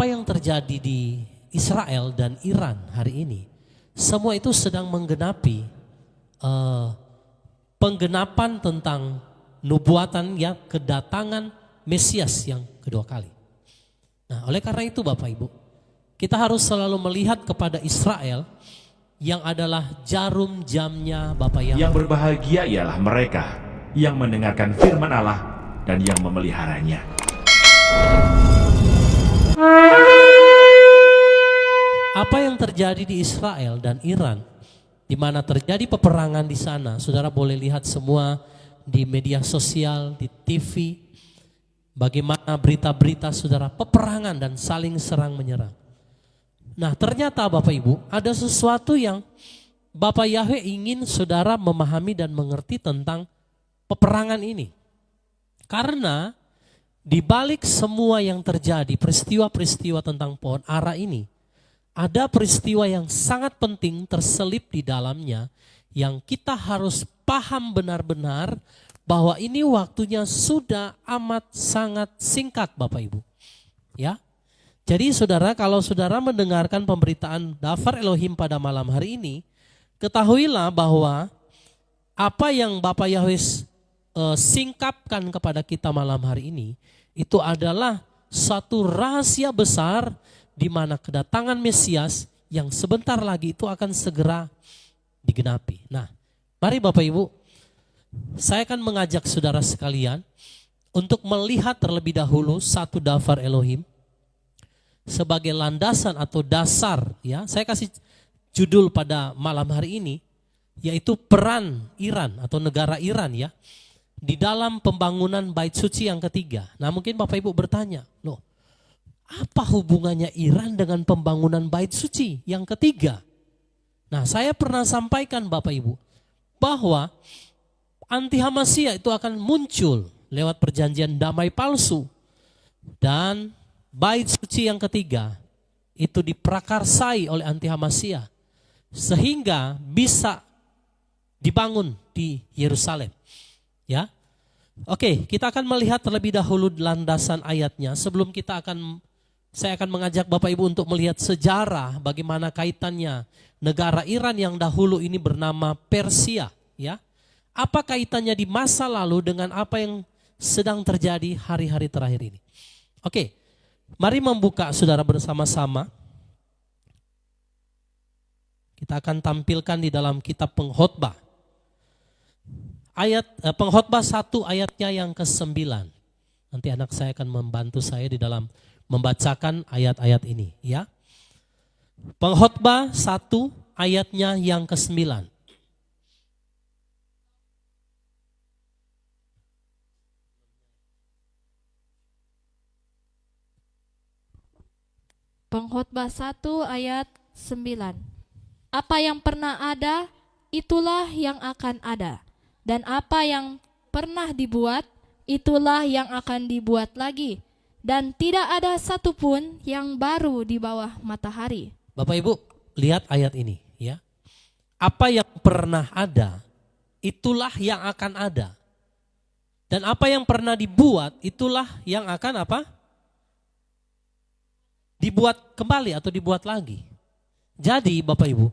apa yang terjadi di Israel dan Iran hari ini, semua itu sedang menggenapi penggenapan tentang nubuatan ya kedatangan Mesias yang kedua kali. Nah, oleh karena itu Bapak Ibu, kita harus selalu melihat kepada Israel yang adalah jarum jamnya Bapak Yahweh. Yang berbahagia ialah mereka yang mendengarkan firman Allah dan yang memeliharanya. Apa yang terjadi di Israel dan Iran, di mana terjadi peperangan di sana, saudara boleh lihat semua di media sosial, di TV, bagaimana berita-berita saudara peperangan dan saling serang menyerang. Nah, ternyata Bapak Ibu, ada sesuatu yang Bapak Yahweh ingin saudara memahami dan mengerti tentang peperangan ini. Karena di balik semua yang terjadi, peristiwa-peristiwa tentang pohon ara ini, ada peristiwa yang sangat penting terselip di dalamnya yang kita harus paham benar-benar bahwa ini waktunya sudah amat sangat singkat Bapak Ibu. Ya. Jadi saudara, kalau saudara mendengarkan pemberitaan Dafar Elohim pada malam hari ini, ketahuilah bahwa apa yang Bapak Yahweh singkapkan kepada kita malam hari ini, itu adalah satu rahasia besar di mana kedatangan Mesias yang sebentar lagi itu akan segera digenapi. Nah, mari Bapak Ibu, saya akan mengajak saudara sekalian untuk melihat terlebih dahulu satu Dafar Elohim sebagai landasan atau dasar, ya. Saya kasih judul pada malam hari ini, yaitu peran Iran atau negara Iran ya di dalam pembangunan Bait Suci yang ketiga. Nah, mungkin Bapak Ibu bertanya, loh, apa hubungannya Iran dengan pembangunan Bait Suci yang ketiga? Nah, saya pernah sampaikan Bapak Ibu bahwa anti-Hamasiyah itu akan muncul lewat perjanjian damai palsu, dan Bait Suci yang ketiga itu diprakarsai oleh anti-Hamasiyah sehingga bisa dibangun di Yerusalem. Ya. Oke, kita akan melihat terlebih dahulu landasan ayatnya. Sebelum saya akan mengajak Bapak Ibu untuk melihat sejarah bagaimana kaitannya negara Iran yang dahulu ini bernama Persia, ya. Apa kaitannya di masa lalu dengan apa yang sedang terjadi hari-hari terakhir ini? Oke. Mari membuka saudara bersama-sama. Kita akan tampilkan di dalam kitab Pengkhotbah. Pengkhotbah 1 ayatnya yang ke-9. Nanti anak saya akan membantu saya di dalam membacakan ayat-ayat ini, ya. Pengkhotbah 1 ayatnya yang ke-9. Pengkhotbah 1 ayat 9. Apa yang pernah ada, itulah yang akan ada. Dan apa yang pernah dibuat, itulah yang akan dibuat lagi. Dan tidak ada satupun yang baru di bawah matahari. Bapak Ibu, lihat ayat ini, ya. Apa yang pernah ada, itulah yang akan ada. Dan apa yang pernah dibuat, itulah yang akan apa? Dibuat kembali atau dibuat lagi. Jadi Bapak Ibu,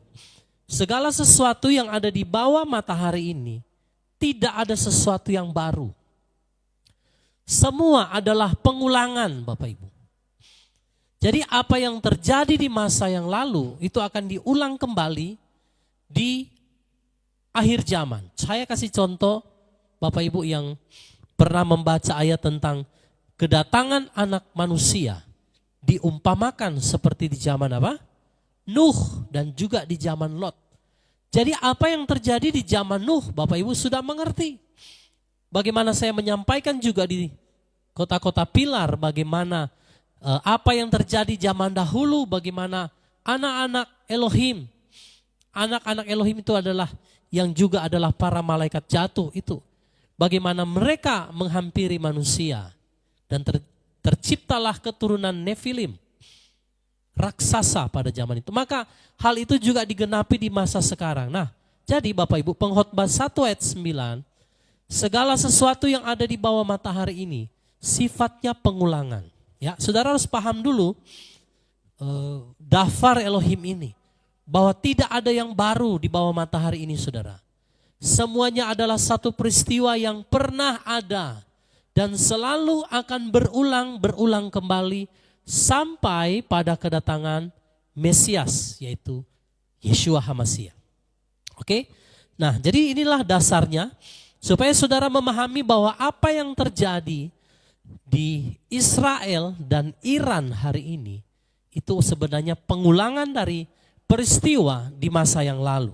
segala sesuatu yang ada di bawah matahari ini, tidak ada sesuatu yang baru. Semua adalah pengulangan Bapak Ibu. Jadi apa yang terjadi di masa yang lalu, itu akan diulang kembali di akhir zaman. Saya kasih contoh Bapak Ibu yang pernah membaca ayat tentang kedatangan anak manusia. Diumpamakan seperti di zaman apa? Nuh dan juga di zaman Lot. Jadi apa yang terjadi di zaman Nuh, Bapak Ibu sudah mengerti. Bagaimana saya menyampaikan juga di kota-kota pilar, bagaimana apa yang terjadi zaman dahulu, bagaimana anak-anak Elohim. Anak-anak Elohim itu adalah yang juga adalah para malaikat jatuh itu. Bagaimana mereka menghampiri manusia dan terciptalah keturunan Nefilim, raksasa pada zaman itu. Maka hal itu juga digenapi di masa sekarang. Nah, jadi Bapak Ibu, Pengkhotbah 1 ayat 9, segala sesuatu yang ada di bawah matahari ini sifatnya pengulangan. Ya, saudara harus paham dulu daftar Elohim ini. Bahwa tidak ada yang baru di bawah matahari ini, saudara. Semuanya adalah satu peristiwa yang pernah ada dan selalu akan berulang kembali sampai pada kedatangan Mesias, yaitu Yeshua HaMashiach. Oke? Nah, jadi inilah dasarnya supaya saudara memahami bahwa apa yang terjadi di Israel dan Iran hari ini itu sebenarnya pengulangan dari peristiwa di masa yang lalu.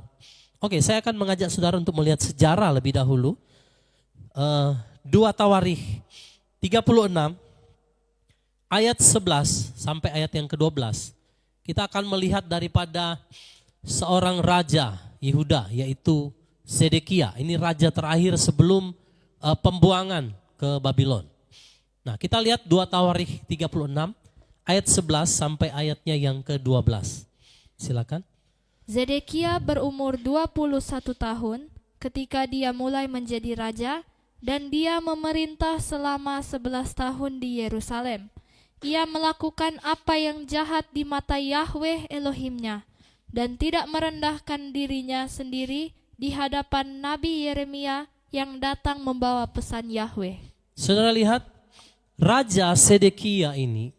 Oke, saya akan mengajak saudara untuk melihat sejarah lebih dahulu. 2 Tawarikh 36 ayat 11 sampai ayat yang ke-12. Kita akan melihat daripada seorang raja Yehuda, yaitu Sedekia. Ini raja terakhir sebelum pembuangan ke Babylon. Nah, kita lihat 2 Tawarikh 36 ayat 11 sampai ayatnya yang ke-12. Silakan. Zedekia berumur 21 tahun ketika dia mulai menjadi raja, dan dia memerintah selama 11 tahun di Yerusalem. Ia melakukan apa yang jahat di mata Yahweh Elohimnya dan tidak merendahkan dirinya sendiri di hadapan Nabi Yeremia yang datang membawa pesan Yahweh. Saudara lihat, Raja Sedekia ini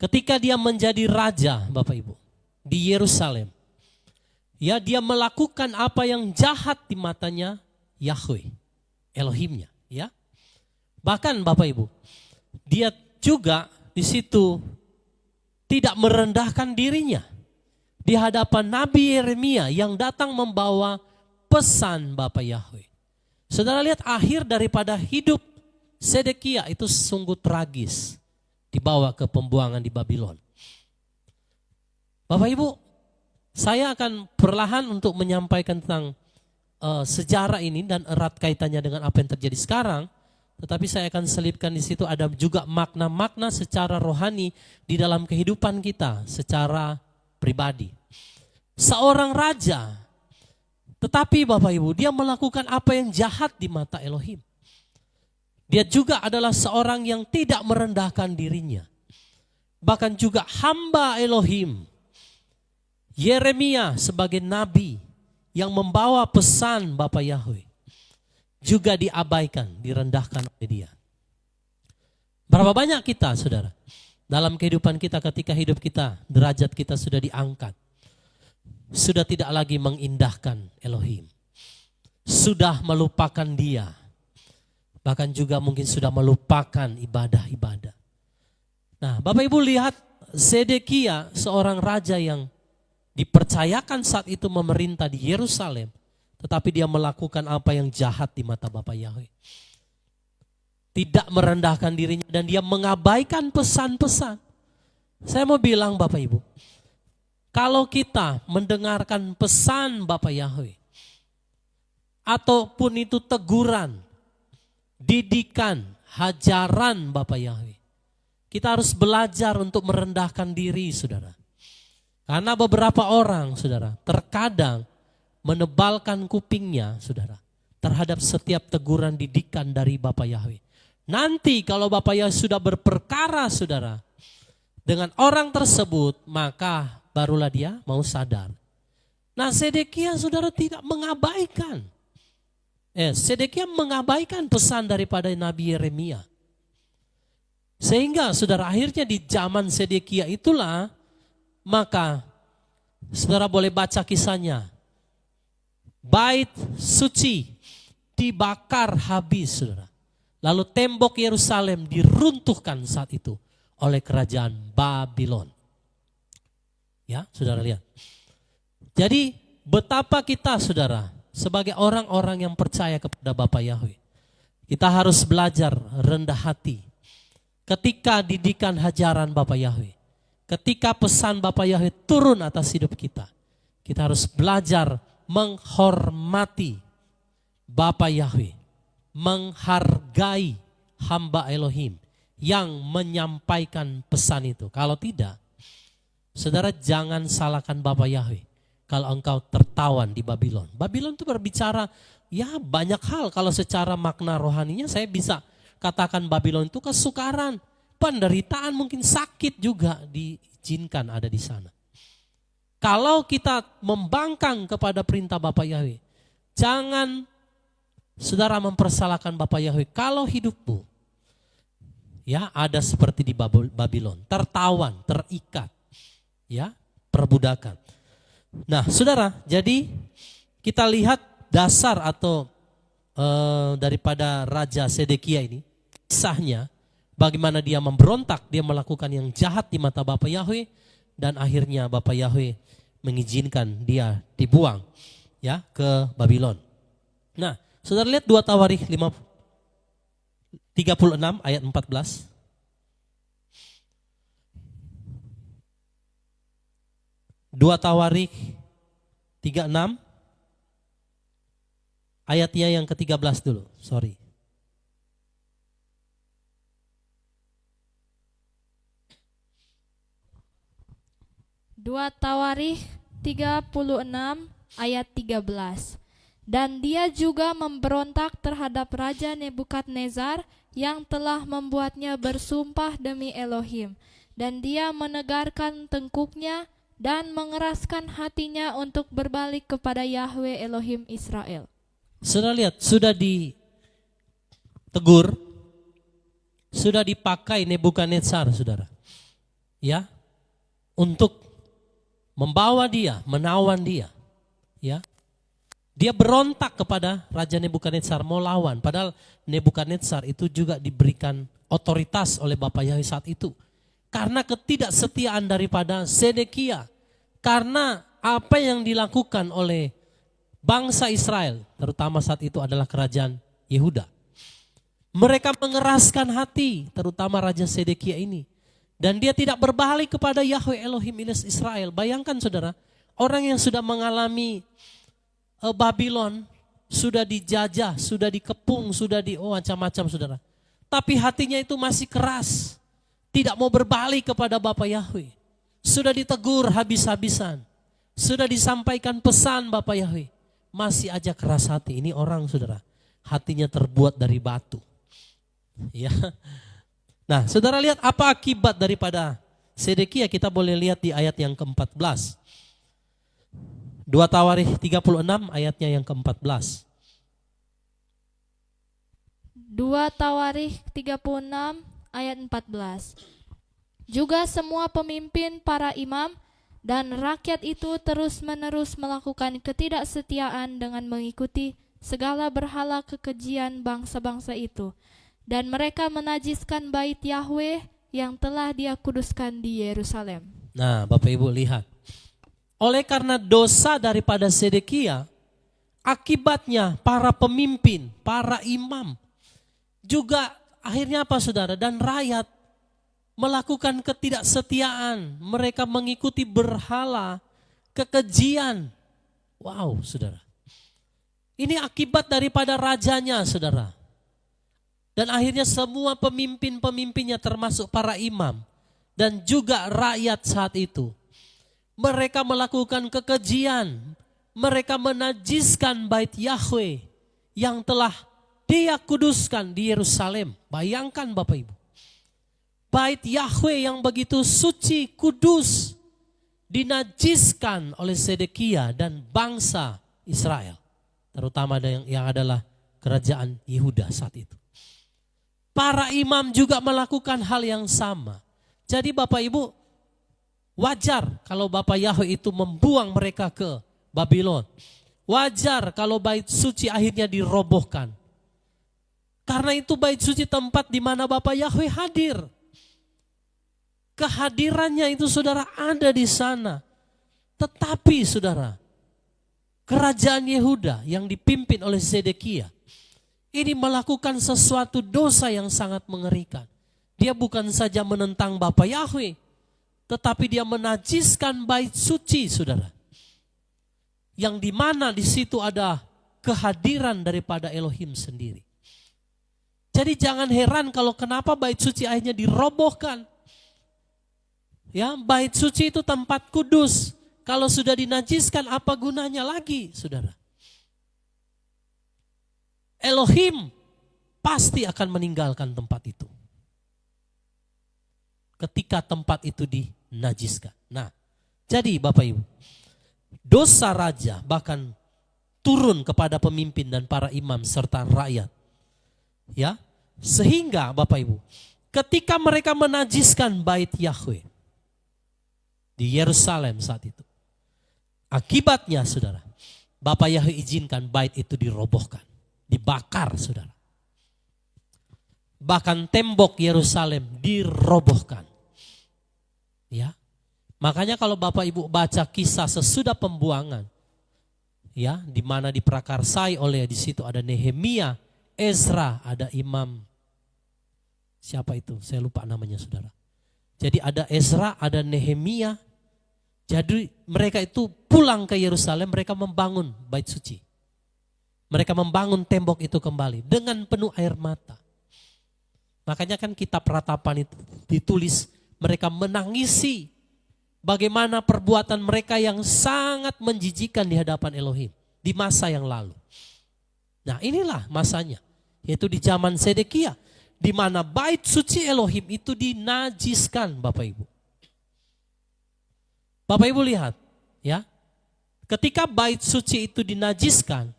ketika dia menjadi raja, Bapak Ibu, di Yerusalem, ya, dia melakukan apa yang jahat di matanya Yahweh, Elohimnya, ya. Bahkan Bapak Ibu, dia juga di situ tidak merendahkan dirinya di hadapan Nabi Yeremia yang datang membawa pesan Bapa Yahweh. Saudara lihat akhir daripada hidup Sedekia itu sungguh tragis, dibawa ke pembuangan di Babylon. Bapak Ibu, saya akan perlahan untuk menyampaikan tentang sejarah ini dan erat kaitannya dengan apa yang terjadi sekarang. Tetapi saya akan selipkan di situ ada juga makna-makna secara rohani di dalam kehidupan kita secara pribadi. Seorang raja, tetapi Bapak Ibu, dia melakukan apa yang jahat di mata Elohim. Dia juga adalah seorang yang tidak merendahkan dirinya. Bahkan juga hamba Elohim, Yeremia sebagai nabi yang membawa pesan Bapa Yahweh juga diabaikan, direndahkan oleh dia. Berapa banyak kita, saudara, dalam kehidupan kita ketika hidup kita, derajat kita sudah diangkat. Sudah tidak lagi mengindahkan Elohim. Sudah melupakan dia. Bahkan juga mungkin sudah melupakan ibadah-ibadah. Nah, Bapak Ibu lihat Zedekia, seorang raja yang dipercayakan saat itu memerintah di Yerusalem, tetapi dia melakukan apa yang jahat di mata Bapa Yahweh. Tidak merendahkan dirinya dan dia mengabaikan pesan-pesan. Saya mau bilang Bapak Ibu, kalau kita mendengarkan pesan Bapa Yahweh, ataupun itu teguran, didikan, hajaran Bapa Yahweh, kita harus belajar untuk merendahkan diri, saudara. Karena beberapa orang, saudara, terkadang menebalkan kupingnya, saudara, terhadap setiap teguran didikan dari Bapa Yahweh. Nanti kalau Bapa Yahweh sudah berperkara, saudara, dengan orang tersebut, maka barulah dia mau sadar. Nah, Sedekia, saudara, tidak mengabaikan. Sedekia mengabaikan pesan daripada Nabi Yeremia. Sehingga, saudara, akhirnya di zaman Sedekia itulah, maka saudara boleh baca kisahnya. Bait suci dibakar habis, saudara. Lalu tembok Yerusalem diruntuhkan saat itu oleh kerajaan Babylon. Ya, saudara lihat. Jadi betapa kita, saudara, sebagai orang-orang yang percaya kepada Bapa Yahweh, kita harus belajar rendah hati ketika didikan hajaran Bapa Yahweh. Ketika pesan Bapa Yahweh turun atas hidup kita, kita harus belajar menghormati Bapa Yahweh, menghargai hamba Elohim yang menyampaikan pesan itu. Kalau tidak, saudara, jangan salahkan Bapa Yahweh kalau engkau tertawan di Babylon. Babylon itu berbicara ya banyak hal. Kalau secara makna rohaninya saya bisa katakan Babylon itu kesukaran, penderitaan, mungkin sakit juga di mengizinkan ada di sana. Kalau kita membangkang kepada perintah Bapa Yahweh, jangan saudara mempersalahkan Bapa Yahweh. Kalau hidupmu ya ada seperti di Babylon, tertawan, terikat, ya, perbudakan. Nah, saudara, jadi kita lihat dasar atau daripada Raja Sedekia ini, kisahnya bagaimana dia memberontak, dia melakukan yang jahat di mata Bapa Yahweh, dan akhirnya Bapa Yahweh mengizinkan dia dibuang ya ke Babylon. Nah, saudara lihat 2 Tawarikh 36 ayat 14. 2 Tawarikh 36 ayatnya yang ke-13 dulu, sorry. Dua Tawarikh 36 ayat 13. Dan dia juga memberontak terhadap Raja Nebukadnezar yang telah membuatnya bersumpah demi Elohim. Dan dia menegarkan tengkuknya dan mengeraskan hatinya untuk berbalik kepada Yahweh Elohim Israel. Saudara lihat, sudah ditegur, sudah dipakai Nebukadnezar, saudara. Ya, untuk membawa dia, menawan dia. Ya. Dia berontak kepada Raja Nebukadnezar, mau lawan. Padahal Nebukadnezar itu juga diberikan otoritas oleh Bapa Yahweh saat itu. Karena ketidaksetiaan daripada Sedekia. Karena apa yang dilakukan oleh bangsa Israel, terutama saat itu adalah kerajaan Yehuda. Mereka mengeraskan hati, terutama Raja Sedekia ini. Dan dia tidak berbalik kepada Yahweh Elohim Israel. Bayangkan saudara, orang yang sudah mengalami Babylon, sudah dijajah, sudah dikepung, sudah macam-macam saudara. Tapi hatinya itu masih keras. Tidak mau berbalik kepada Bapa Yahweh. Sudah ditegur habis-habisan. Sudah disampaikan pesan Bapa Yahweh. Masih aja keras hati. Ini orang saudara, hatinya terbuat dari batu. Ya. Nah, saudara lihat apa akibat daripada Sedekia, kita boleh lihat di ayat yang ke-14. 2 Tawarikh 36 ayatnya yang ke-14. 2 Tawarikh 36 ayat 14. Juga semua pemimpin para imam dan rakyat itu terus-menerus melakukan ketidaksetiaan dengan mengikuti segala berhala kekejian bangsa-bangsa itu. Dan mereka menajiskan bait Yahweh yang telah Dia kuduskan di Yerusalem. Nah, Bapak Ibu lihat. Oleh karena dosa daripada Sedekia, akibatnya para pemimpin, para imam, juga akhirnya apa saudara? Dan rakyat melakukan ketidaksetiaan. Mereka mengikuti berhala, kekejian. Wow saudara. Ini akibat daripada rajanya saudara. Dan akhirnya semua pemimpin-pemimpinnya termasuk para imam dan juga rakyat saat itu. Mereka melakukan kekejian. Mereka menajiskan bait Yahweh yang telah Dia kuduskan di Yerusalem. Bayangkan Bapak Ibu. Bait Yahweh yang begitu suci, kudus, dinajiskan oleh Sedekia dan bangsa Israel. Terutama yang adalah kerajaan Yehuda saat itu. Para imam juga melakukan hal yang sama. Jadi Bapak Ibu, wajar kalau Bapa Yahweh itu membuang mereka ke Babylon. Wajar kalau bait suci akhirnya dirobohkan. Karena itu bait suci tempat di mana Bapa Yahweh hadir. Kehadirannya itu saudara ada di sana. Tetapi saudara, kerajaan Yehuda yang dipimpin oleh Sedekia ini melakukan sesuatu dosa yang sangat mengerikan. Dia bukan saja menentang Bapa Yahweh, tetapi dia menajiskan bait suci, saudara. Yang dimana di situ ada kehadiran daripada Elohim sendiri. Jadi jangan heran kalau kenapa bait suci akhirnya dirobohkan. Ya, bait suci itu tempat kudus. Kalau sudah dinajiskan apa gunanya lagi, saudara? Elohim pasti akan meninggalkan tempat itu. Ketika tempat itu dinajiskan. Nah, jadi Bapak Ibu, dosa raja bahkan turun kepada pemimpin dan para imam serta rakyat. Ya, sehingga Bapak Ibu, ketika mereka menajiskan bait Yahweh di Yerusalem saat itu, akibatnya saudara, Bapak Yahweh izinkan bait itu dirobohkan, dibakar saudara. Bahkan tembok Yerusalem dirobohkan. Ya. Makanya kalau Bapak Ibu baca kisah sesudah pembuangan, ya, di mana diprakarsai oleh, di situ ada Nehemia, Ezra, ada imam. Siapa itu? Saya lupa namanya saudara. Jadi ada Ezra, ada Nehemia. Jadi mereka itu pulang ke Yerusalem, mereka membangun bait suci. Mereka membangun tembok itu kembali dengan penuh air mata. Makanya kan kitab ratapan itu ditulis, mereka menangisi bagaimana perbuatan mereka yang sangat menjijikan di hadapan Elohim di masa yang lalu. Nah inilah masanya, yaitu di zaman Sedekia, di mana bait suci Elohim itu dinajiskan Bapak Ibu. Bapak Ibu lihat ya, ketika bait suci itu dinajiskan,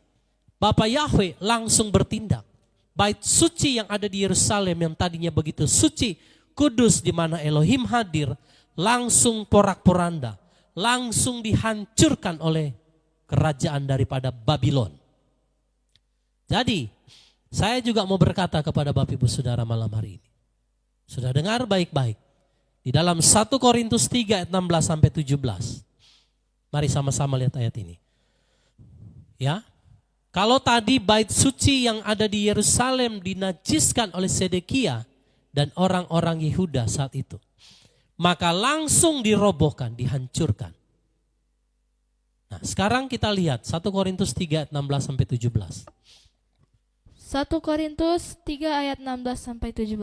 Bapak Yahweh langsung bertindak. Bait suci yang ada di Yerusalem yang tadinya begitu suci, kudus, di mana Elohim hadir, langsung porak-poranda, langsung dihancurkan oleh kerajaan daripada Babylon. Jadi, saya juga mau berkata kepada Bapak Ibu Saudara malam hari ini. Sudah dengar baik-baik. Di dalam 1 Korintus 3 ayat 16 sampai 17. Mari sama-sama lihat ayat ini. Ya. Kalau tadi bait suci yang ada di Yerusalem dinajiskan oleh Sedekia dan orang-orang Yehuda saat itu, maka langsung dirobohkan, dihancurkan. Nah, sekarang kita lihat 1 Korintus 3 ayat 16 sampai 17. 1 Korintus 3 ayat 16 sampai 17.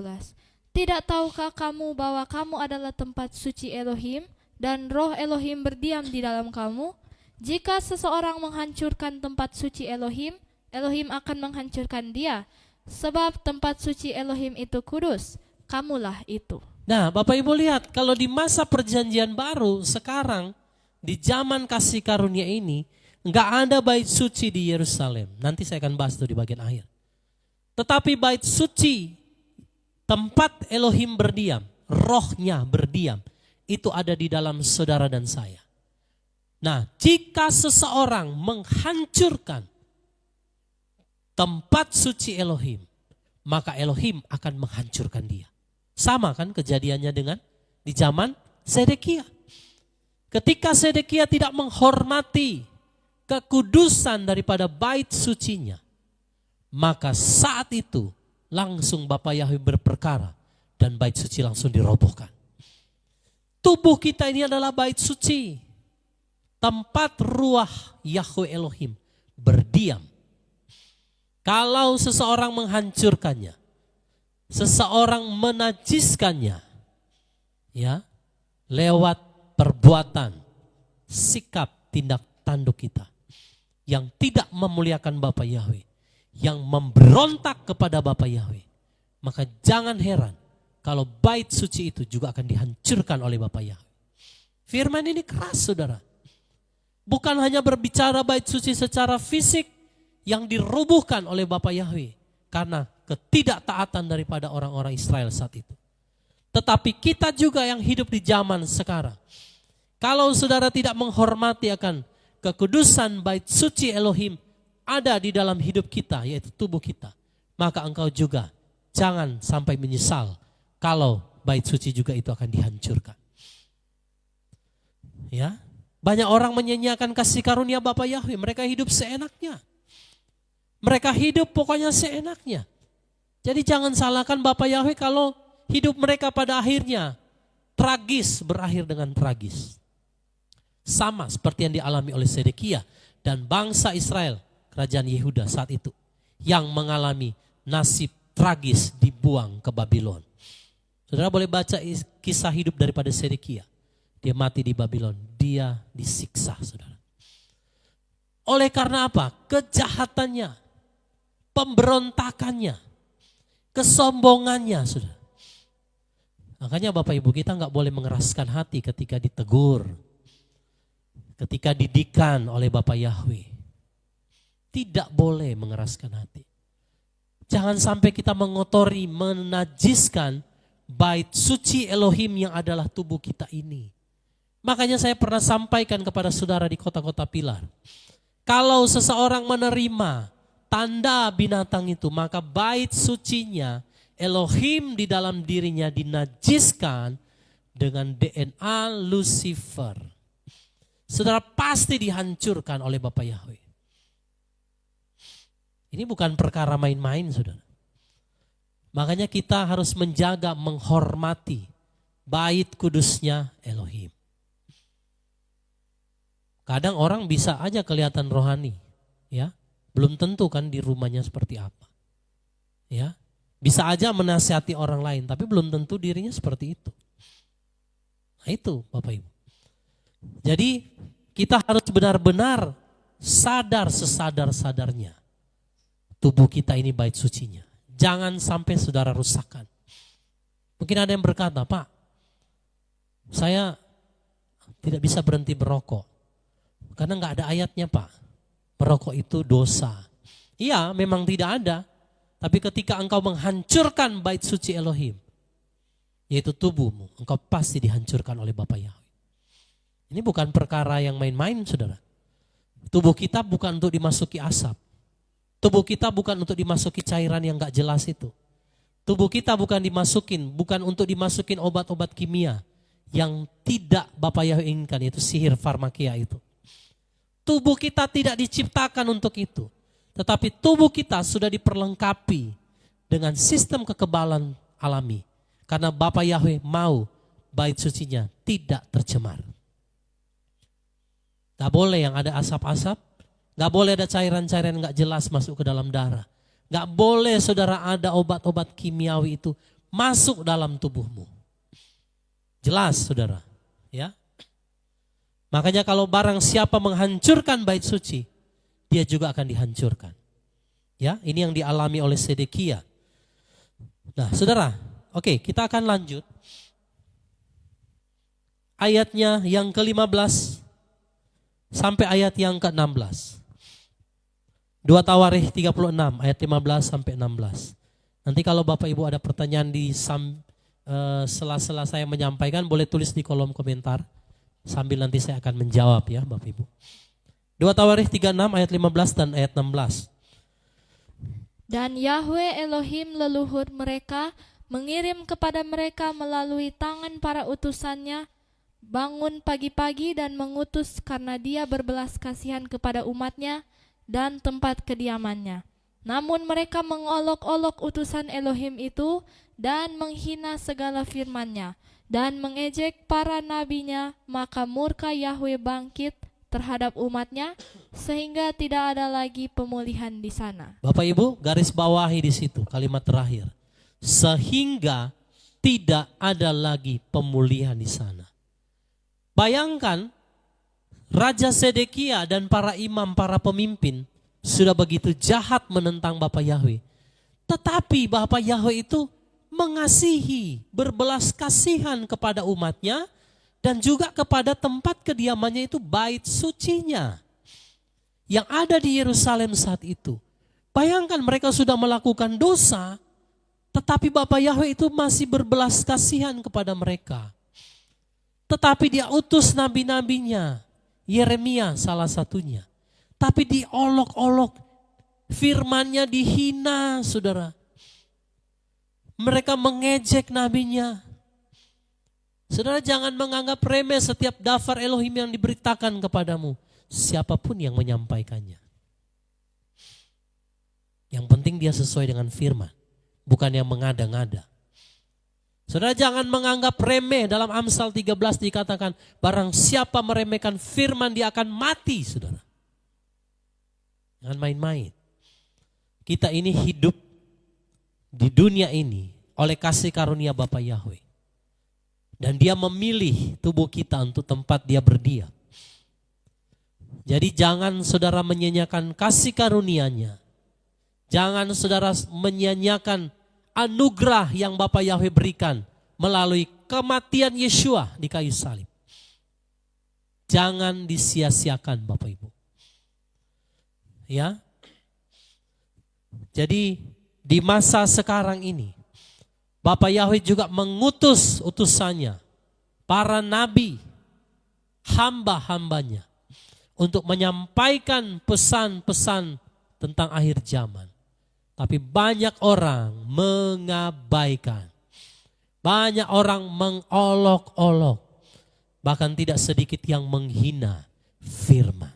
Tidak tahukah kamu bahwa kamu adalah tempat suci Elohim dan roh Elohim berdiam di dalam kamu? Jika seseorang menghancurkan tempat suci Elohim, Elohim akan menghancurkan dia. Sebab tempat suci Elohim itu kudus, kamulah itu. Nah, Bapak Ibu lihat, kalau di masa perjanjian baru sekarang, di zaman kasih karunia ini, enggak ada bait suci di Yerusalem. Nanti saya akan bahas itu di bagian akhir. Tetapi bait suci, tempat Elohim berdiam, rohnya berdiam, itu ada di dalam saudara dan saya. Nah, jika seseorang menghancurkan tempat suci Elohim, maka Elohim akan menghancurkan dia. Sama kan kejadiannya dengan di zaman Sedekia. Ketika Sedekia tidak menghormati kekudusan daripada bait sucinya, maka saat itu langsung Bapak Yahweh berperkara dan bait suci langsung dirobohkan. Tubuh kita ini adalah bait suci. Tempat ruah Yahweh Elohim berdiam. Kalau seseorang menghancurkannya, seseorang menajiskannya, ya, lewat perbuatan, sikap, tindak tanduk kita yang tidak memuliakan Bapa Yahweh, yang memberontak kepada Bapa Yahweh, maka jangan heran kalau bait suci itu juga akan dihancurkan oleh Bapa Yahweh. Firman ini keras saudara. Bukan hanya berbicara bait suci secara fisik yang dirubuhkan oleh Bapa Yahweh karena ketidaktaatan daripada orang-orang Israel saat itu. Tetapi kita juga yang hidup di zaman sekarang. Kalau saudara tidak menghormati akan kekudusan bait suci Elohim ada di dalam hidup kita, yaitu tubuh kita, maka engkau juga jangan sampai menyesal kalau bait suci juga itu akan dihancurkan. Ya. Banyak orang menyanyiakan kasih karunia Bapa Yahweh. Mereka hidup seenaknya. Mereka hidup pokoknya seenaknya. Jadi jangan salahkan Bapa Yahweh kalau hidup mereka pada akhirnya tragis, berakhir dengan tragis. Sama seperti yang dialami oleh Sedekia dan bangsa Israel, kerajaan Yehuda saat itu, yang mengalami nasib tragis dibuang ke Babylon. Saudara boleh baca kisah hidup daripada Sedekia. Dia mati di Babylon, dia disiksa saudara. Oleh karena apa? Kejahatannya, pemberontakannya, kesombongannya saudara. Makanya Bapak Ibu kita nggak boleh mengeraskan hati ketika ditegur, ketika didikan oleh Bapak Yahweh. Tidak boleh mengeraskan hati. Jangan sampai kita mengotori, menajiskan bait suci Elohim yang adalah tubuh kita ini. Makanya saya pernah sampaikan kepada saudara di kota-kota Pilar. Kalau seseorang menerima tanda binatang itu, maka bait sucinya Elohim di dalam dirinya dinajiskan dengan DNA Lucifer. Saudara pasti dihancurkan oleh Bapak Yahweh. Ini bukan perkara main-main, saudara. Makanya kita harus menjaga, menghormati bait kudusnya Elohim. Kadang orang bisa aja kelihatan rohani, ya. Belum tentu kan di rumahnya seperti apa. Ya. Bisa aja menasihati orang lain, tapi belum tentu dirinya seperti itu. Nah itu Bapak Ibu. Jadi kita harus benar-benar sadar sesadar-sadarnya. Tubuh kita ini bait sucinya. Jangan sampai saudara rusakkan. Mungkin ada yang berkata, Pak, saya tidak bisa berhenti merokok. Karena nggak ada ayatnya Pak. Merokok itu dosa. Iya memang tidak ada. Tapi ketika engkau menghancurkan bait suci Elohim, yaitu tubuhmu, engkau pasti dihancurkan oleh Bapa Yahweh. Ini bukan perkara yang main-main, saudara. Tubuh kita bukan untuk dimasuki asap. Tubuh kita bukan untuk dimasuki cairan yang gak jelas itu. Tubuh kita bukan untuk dimasukin obat-obat kimia yang tidak Bapa Yahweh inginkan, yaitu sihir farmakia itu. Tubuh kita tidak diciptakan untuk itu. Tetapi tubuh kita sudah diperlengkapi dengan sistem kekebalan alami. Karena Bapa Yahweh mau bait sucinya tidak tercemar. Gak boleh yang ada asap-asap. Gak boleh ada cairan-cairan yang gak jelas masuk ke dalam darah. Gak boleh saudara ada obat-obat kimiawi itu masuk dalam tubuhmu. Jelas saudara. Ya. Makanya kalau barang siapa menghancurkan bait suci, dia juga akan dihancurkan. Ya, ini yang dialami oleh Sedekia. Nah, saudara, oke, kita akan lanjut. Ayatnya yang ke-15 sampai ayat yang ke-16. 2 Tawarikh 36 ayat 15 sampai 16. Nanti kalau Bapak Ibu ada pertanyaan di sela-sela saya menyampaikan, boleh tulis di kolom komentar. Sambil nanti saya akan menjawab ya Bapak Ibu. 2 Tawarikh 36 ayat 15 dan ayat 16. Dan Yahweh Elohim leluhur mereka mengirim kepada mereka melalui tangan para utusannya bangun pagi-pagi dan mengutus karena dia berbelas kasihan kepada umatnya dan tempat kediamannya. Namun mereka mengolok-olok utusan Elohim itu dan menghina segala firman-Nya dan mengejek para nabinya, maka murka Yahweh bangkit terhadap umatnya sehingga tidak ada lagi pemulihan di sana. Bapak Ibu garis bawahi di situ kalimat terakhir. Sehingga tidak ada lagi pemulihan di sana. Bayangkan Raja Sedekia dan para imam, para pemimpin sudah begitu jahat menentang Bapa Yahweh. Tetapi Bapa Yahweh itu mengasihi, berbelas kasihan kepada umatnya dan juga kepada tempat kediamannya itu bait sucinya yang ada di Yerusalem saat itu. Bayangkan mereka sudah melakukan dosa, tetapi Bapa Yahweh itu masih berbelas kasihan kepada mereka. Tetapi dia utus nabi-nabinya, Yeremia salah satunya. Tapi diolok-olok, firman-Nya dihina, saudara. Mereka mengejek nabinya. Saudara jangan menganggap remeh setiap daftar Elohim yang diberitakan kepadamu. Siapapun yang menyampaikannya. Yang penting dia sesuai dengan firman. Bukan yang mengada-ngada. Saudara jangan menganggap remeh. Dalam Amsal 13 dikatakan barang siapa meremehkan firman dia akan mati, saudara. Jangan main-main. Kita ini hidup di dunia ini oleh kasih karunia Bapa Yahweh. Dan dia memilih tubuh kita untuk tempat dia berdiam. Jadi jangan saudara menyanyiakan kasih karunia-Nya. Jangan saudara menyanyiakan anugerah yang Bapa Yahweh berikan melalui kematian Yeshua di kayu salib. Jangan disia-siakan Bapak Ibu. Ya. Jadi di masa sekarang ini Bapak Yahweh juga mengutus utusannya, para nabi, hamba-hambanya untuk menyampaikan pesan-pesan tentang akhir zaman. Tapi banyak orang mengabaikan. Banyak orang mengolok-olok. Bahkan tidak sedikit yang menghina firman.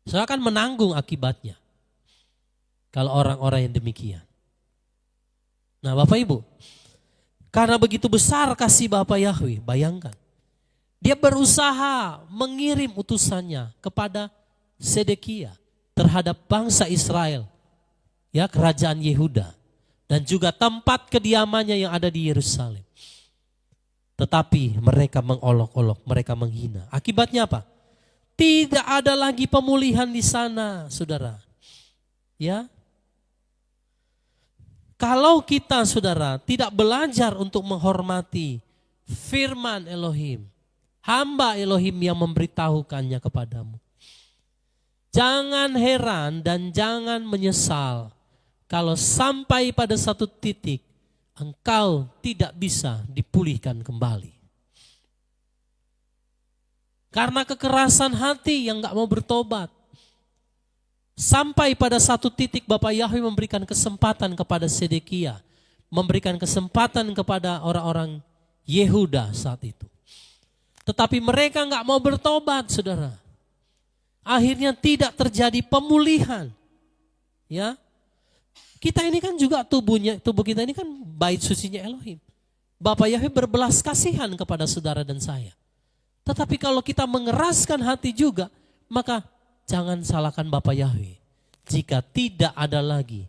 Saya akan menanggung akibatnya kalau orang-orang yang demikian. Nah Bapak Ibu, karena begitu besar kasih Bapak Yahweh, bayangkan. Dia berusaha mengirim utusannya kepada Sedekia terhadap bangsa Israel, ya, kerajaan Yehuda, dan juga tempat kediamannya yang ada di Yerusalem. Tetapi mereka mengolok-olok, mereka menghina. Akibatnya apa? Tidak ada lagi pemulihan di sana, saudara. Ya. Kalau kita, saudara, tidak belajar untuk menghormati firman Elohim, hamba Elohim yang memberitahukannya kepadamu, jangan heran dan jangan menyesal kalau sampai pada satu titik engkau tidak bisa dipulihkan kembali. Karena kekerasan hati yang gak mau bertobat. Sampai pada satu titik Bapak Yahweh memberikan kesempatan kepada Sedekia, memberikan kesempatan kepada orang-orang Yehuda saat itu. Tetapi mereka gak mau bertobat, saudara. Akhirnya tidak terjadi pemulihan. Ya, kita ini kan juga tubuh kita ini kan bait sucinya Elohim. Bapak Yahweh berbelas kasihan kepada saudara dan saya. Tetapi kalau kita mengeraskan hati juga, maka jangan salahkan Bapak Yahweh jika tidak ada lagi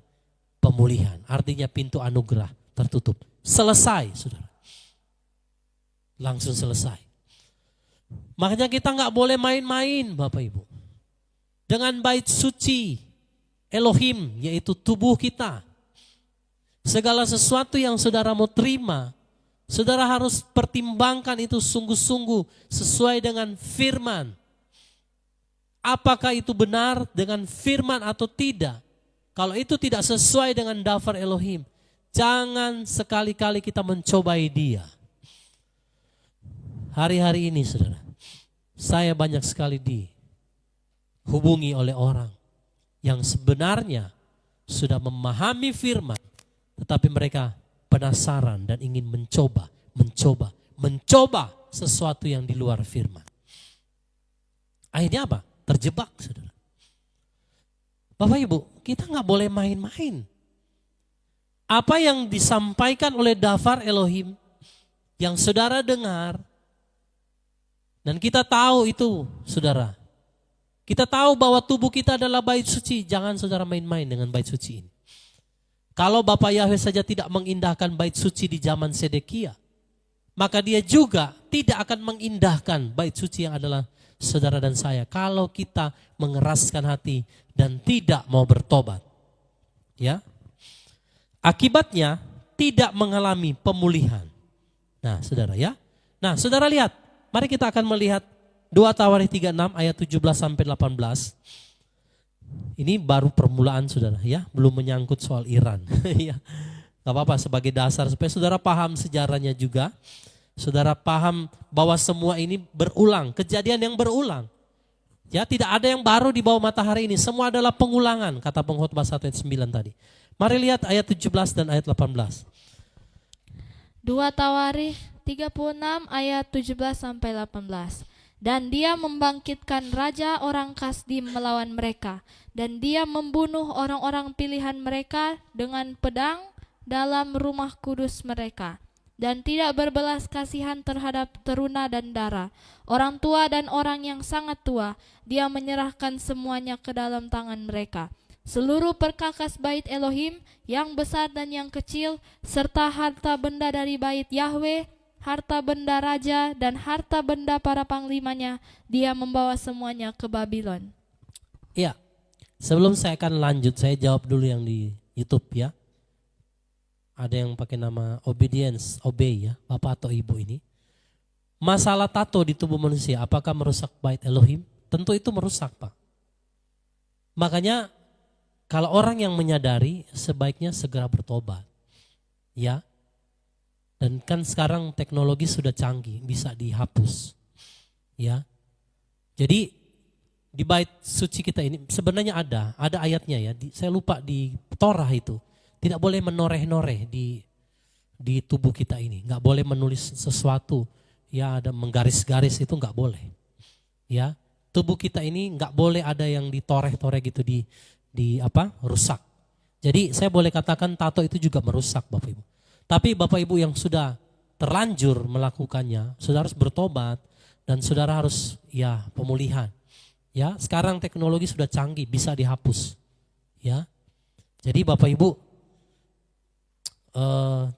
pemulihan. Artinya pintu anugerah tertutup. Selesai, saudara. Langsung selesai. Makanya kita nggak boleh main-main, Bapak Ibu, dengan bait suci Elohim, yaitu tubuh kita. Segala sesuatu yang saudara mau terima, saudara harus pertimbangkan itu sungguh-sungguh sesuai dengan firman. Apakah itu benar dengan firman atau tidak? Kalau itu tidak sesuai dengan daftar Elohim, jangan sekali-kali kita mencobai dia. Hari-hari ini, saudara, saya banyak sekali dihubungi oleh orang yang sebenarnya sudah memahami firman, tetapi mereka penasaran dan ingin mencoba sesuatu yang di luar firman. Akhirnya apa? Terjebak, saudara. Bapak Ibu, kita nggak boleh main-main. Apa yang disampaikan oleh daftar Elohim yang saudara dengar, dan kita tahu itu, saudara. Kita tahu bahwa tubuh kita adalah bait suci. Jangan saudara main-main dengan bait suci ini. Kalau Bapak Yahweh saja tidak mengindahkan bait suci di zaman Sedekia, maka dia juga tidak akan mengindahkan bait suci yang adalah saudara dan saya. Kalau kita mengeraskan hati dan tidak mau bertobat. Ya. Akibatnya tidak mengalami pemulihan. Nah saudara ya. Nah saudara lihat. Mari kita akan melihat 2 Tawarikh 36 ayat 17 sampai 18. Ini baru permulaan saudara ya, belum menyangkut soal Iran. Ya. Gak apa-apa sebagai dasar supaya saudara paham sejarahnya juga. Saudara paham bahwa semua ini berulang, kejadian yang berulang. Ya, tidak ada yang baru di bawah matahari ini, semua adalah pengulangan kata Pengkhotbah 1 ayat 9 tadi. Mari lihat ayat 17 dan ayat 18. 2 Tawarikh 36 ayat 17 sampai 18. Dan dia membangkitkan raja orang Kasdim melawan mereka, dan dia membunuh orang-orang pilihan mereka dengan pedang dalam rumah kudus mereka, dan tidak berbelas kasihan terhadap teruna dan dara, orang tua dan orang yang sangat tua. Dia menyerahkan semuanya ke dalam tangan mereka. Seluruh perkakas bait Elohim yang besar dan yang kecil, serta harta benda dari bait Yahweh, harta benda raja dan harta benda para panglimanya, dia membawa semuanya ke Babylon. Ya, sebelum saya akan lanjut, saya jawab dulu yang di YouTube ya. ada yang pakai nama obedience, obey ya, bapak atau ibu ini. Masalah tato di tubuh manusia, apakah merusak bait Elohim? Tentu itu merusak, Pak. Makanya kalau orang yang menyadari sebaiknya segera bertobat. Ya. Dan kan sekarang teknologi sudah canggih, bisa dihapus. Ya. Jadi di bait suci kita ini sebenarnya ada ayatnya ya. Saya lupa di Torah itu. Tidak boleh menoreh-noreh di tubuh kita ini. Enggak boleh menulis sesuatu. Ya ada menggaris-garis itu enggak boleh. Ya. Tubuh kita ini enggak boleh ada yang ditoreh-toreh gitu rusak. Jadi saya boleh katakan tato itu juga merusak Bapak Ibu. Tapi Bapak Ibu yang sudah terlanjur melakukannya, saudara harus bertobat dan saudara harus ya pemulihan. Ya, sekarang teknologi sudah canggih, bisa dihapus. Ya. Jadi Bapak Ibu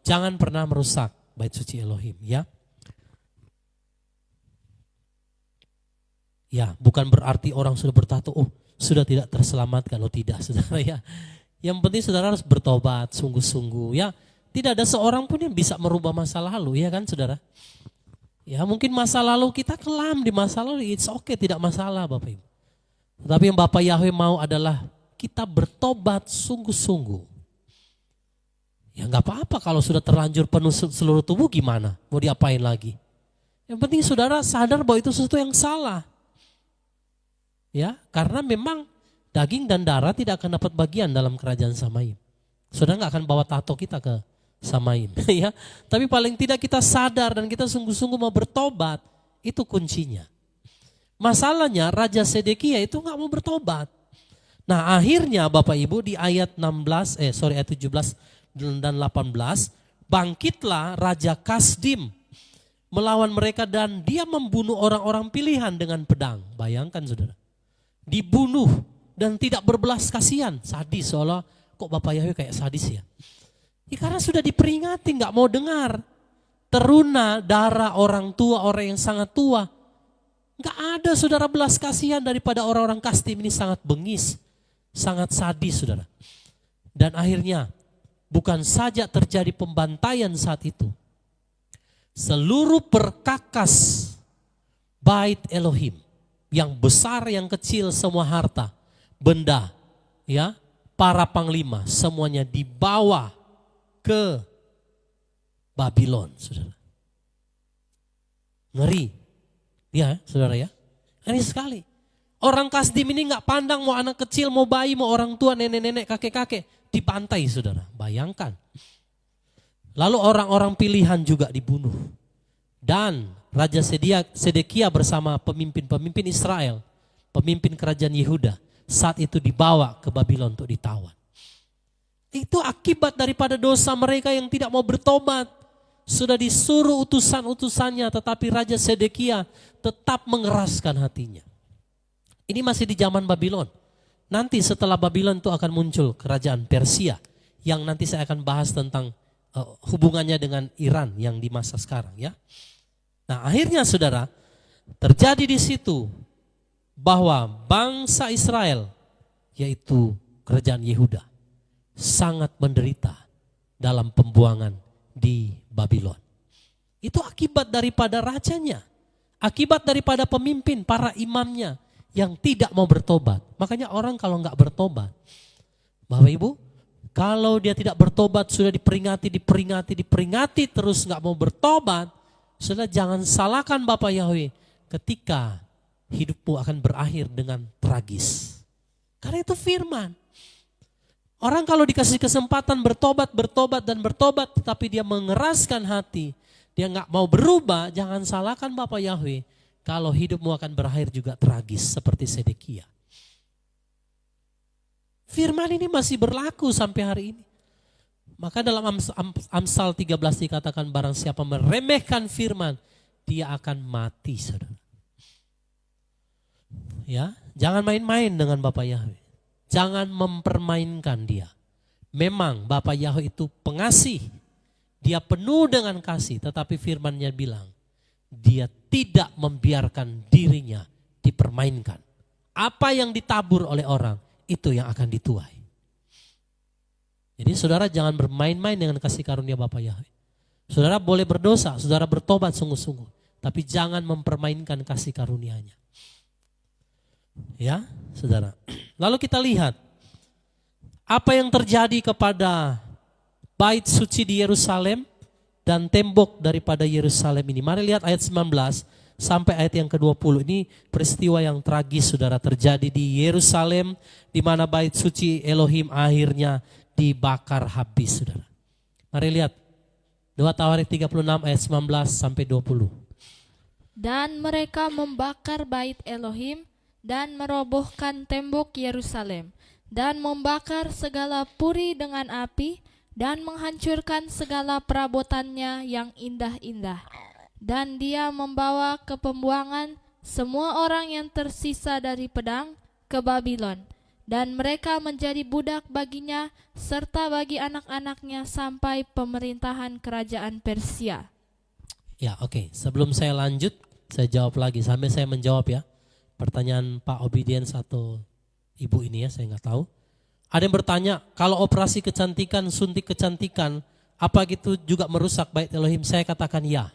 jangan pernah merusak bait suci Elohim ya. Ya, bukan berarti orang sudah bertato, sudah tidak terselamatkan, tidak saudara ya. Yang penting saudara harus bertobat sungguh-sungguh ya. Tidak ada seorang pun yang bisa merubah masa lalu ya kan saudara. Ya mungkin masa lalu kita kelam di masa lalu, it's okay, tidak masalah Bapak Ibu. Tapi yang Bapak Yahweh mau adalah kita bertobat sungguh-sungguh. Ya nggak apa-apa kalau sudah terlanjur penuh seluruh tubuh gimana, mau diapain lagi. Yang penting saudara sadar bahwa itu sesuatu yang salah. Ya, karena memang daging dan darah tidak akan dapat bagian dalam kerajaan Samaim. Saudara nggak akan bawa tato kita ke Samaim, ya. Tapi paling tidak kita sadar dan kita sungguh-sungguh mau bertobat, itu kuncinya. Masalahnya Raja Sedekia itu nggak mau bertobat. Nah akhirnya Bapak Ibu di ayat 17 dan 18, bangkitlah Raja Kasdim melawan mereka dan dia membunuh orang-orang pilihan dengan pedang. Bayangkan saudara. Dibunuh dan tidak berbelas kasihan, sadis, seolah kok Bapak Yahweh kayak sadis ya. Ya karena sudah diperingati nggak mau dengar. Teruna darah orang tua, orang yang sangat tua. Nggak ada saudara belas kasihan daripada orang-orang Kasdim ini, sangat bengis, sangat sadis saudara. Dan akhirnya bukan saja terjadi pembantaian saat itu. Seluruh perkakas bait Elohim, yang besar, yang kecil, semua harta, benda, ya, para panglima, semuanya dibawa ke Babylon, saudara. Ngeri, ya, saudara ya. Ngeri sekali. Orang Kasdim ini nggak pandang mau anak kecil, mau bayi, mau orang tua, nenek-nenek, kakek-kakek, dibantai, saudara. Bayangkan. Lalu orang-orang pilihan juga dibunuh. Dan Raja Sedekia bersama pemimpin-pemimpin Israel, pemimpin kerajaan Yehuda, saat itu dibawa ke Babylon untuk ditawan. Itu akibat daripada dosa mereka yang tidak mau bertobat. Sudah disuruh utusan-utusannya, tetapi Raja Sedekia tetap mengeraskan hatinya. Ini masih di zaman Babylon. Nanti setelah Babylon itu akan muncul kerajaan Persia, yang nanti saya akan bahas tentang hubungannya dengan Iran yang di masa sekarang ya. Nah akhirnya saudara, terjadi di situ bahwa bangsa Israel, yaitu kerajaan Yehuda, sangat menderita dalam pembuangan di Babylon. Itu akibat daripada rajanya, akibat daripada pemimpin, para imamnya yang tidak mau bertobat. Makanya orang kalau nggak bertobat, Bapak Ibu, kalau dia tidak bertobat sudah diperingati terus nggak mau bertobat, sudah jangan salahkan Bapak Yahweh ketika hidupmu akan berakhir dengan tragis. Karena itu firman. Orang kalau dikasih kesempatan bertobat tetapi dia mengeraskan hati, dia nggak mau berubah, jangan salahkan Bapak Yahweh kalau hidupmu akan berakhir juga tragis seperti Sedekia. Firman ini masih berlaku sampai hari ini. Maka dalam Amsal 13 dikatakan barang siapa meremehkan firman, dia akan mati, saudara. Ya, jangan main-main dengan Bapak Yahweh. Jangan mempermainkan dia. Memang Bapak Yahweh itu pengasih. Dia penuh dengan kasih, tetapi firman-Nya bilang, dia tidak membiarkan dirinya dipermainkan. Apa yang ditabur oleh orang, itu yang akan dituai. Jadi saudara jangan bermain-main dengan kasih karunia Bapa Yahweh. Saudara boleh berdosa, saudara bertobat sungguh-sungguh, tapi jangan mempermainkan kasih karunia-Nya. Ya, saudara. Lalu kita lihat apa yang terjadi kepada bait suci di Yerusalem dan tembok daripada Yerusalem ini. Mari lihat ayat 19 sampai ayat yang ke-20. Ini peristiwa yang tragis saudara terjadi di Yerusalem, di mana bait suci Elohim akhirnya dibakar habis saudara. Mari lihat 2 Tawarik 36 ayat 19 sampai 20. Dan mereka membakar bait Elohim dan merobohkan tembok Yerusalem dan membakar segala puri dengan api dan menghancurkan segala perabotannya yang indah-indah. Dan dia membawa ke pembuangan semua orang yang tersisa dari pedang ke Babylon. Dan mereka menjadi budak baginya serta bagi anak-anaknya sampai pemerintahan kerajaan Persia. Ya oke. Sebelum saya lanjut, saya jawab lagi sampai saya menjawab ya. Pertanyaan Pak Obedience atau Ibu ini ya, saya nggak tahu. Ada yang bertanya, kalau operasi kecantikan, suntik kecantikan, apa gitu juga merusak bait Elohim? Saya katakan ya.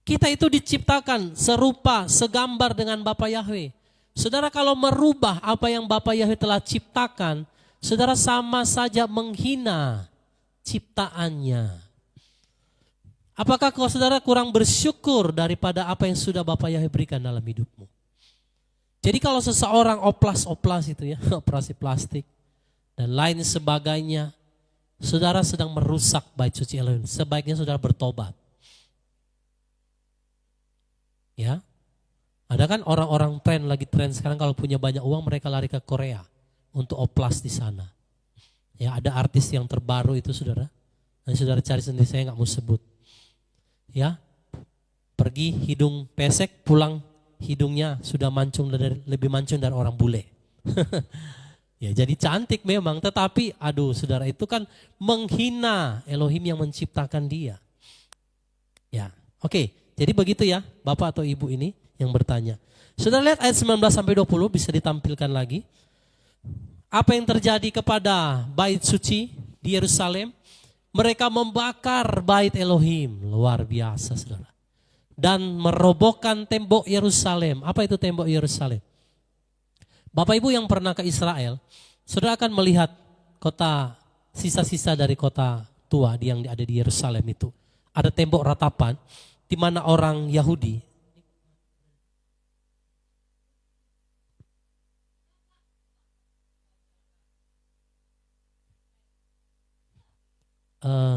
Kita itu diciptakan serupa, segambar dengan Bapa Yahweh. Saudara kalau merubah apa yang Bapa Yahweh telah ciptakan, saudara sama saja menghina ciptaannya. Apakah kau saudara kurang bersyukur daripada apa yang sudah Bapa Yahweh berikan dalam hidupmu? Jadi kalau seseorang oplas itu ya, operasi plastik dan lain sebagainya, saudara sedang merusak bait suci Elohim. Sebaiknya saudara bertobat. Ya, ada kan orang-orang lagi tren sekarang kalau punya banyak uang mereka lari ke Korea untuk oplas di sana. Ya, ada artis yang terbaru itu saudara. Dan saudara cari sendiri, saya nggak mau sebut. Ya, pergi hidung pesek, pulang hidungnya sudah lebih mancung dari orang bule. Ya, jadi cantik memang, tetapi aduh saudara itu kan menghina Elohim yang menciptakan dia. Ya, oke. Jadi begitu ya Bapak atau Ibu ini yang bertanya. Saudara lihat ayat 19 sampai 20 bisa ditampilkan lagi. Apa yang terjadi kepada bait suci di Yerusalem? Mereka membakar bait Elohim, luar biasa saudara. Dan merobohkan tembok Yerusalem. Apa itu tembok Yerusalem? Bapak Ibu yang pernah ke Israel, saudara akan melihat kota, sisa-sisa dari kota tua yang ada di Yerusalem itu. Ada tembok ratapan di mana orang Yahudi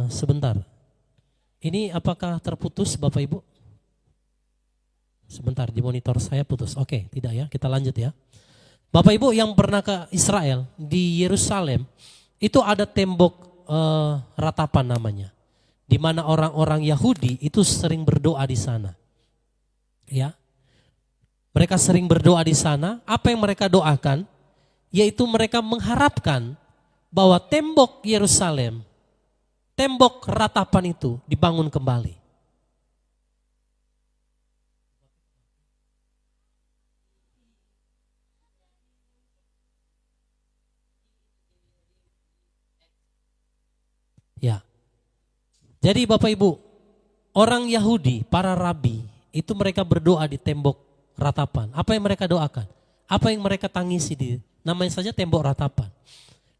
sebentar. Ini apakah terputus Bapak Ibu? Sebentar, di monitor saya putus. Oke, tidak ya, kita lanjut ya. Bapak Ibu yang pernah ke Israel, di Yerusalem, itu ada tembok ratapan namanya. Di mana orang-orang Yahudi itu sering berdoa di sana. Ya. Mereka sering berdoa di sana, apa yang mereka doakan? Yaitu mereka mengharapkan bahwa tembok Yerusalem, tembok ratapan itu dibangun kembali. Ya. Jadi Bapak Ibu, orang Yahudi, para rabi, itu mereka berdoa di tembok ratapan. Apa yang mereka doakan? Apa yang mereka tangisi di namanya saja tembok ratapan.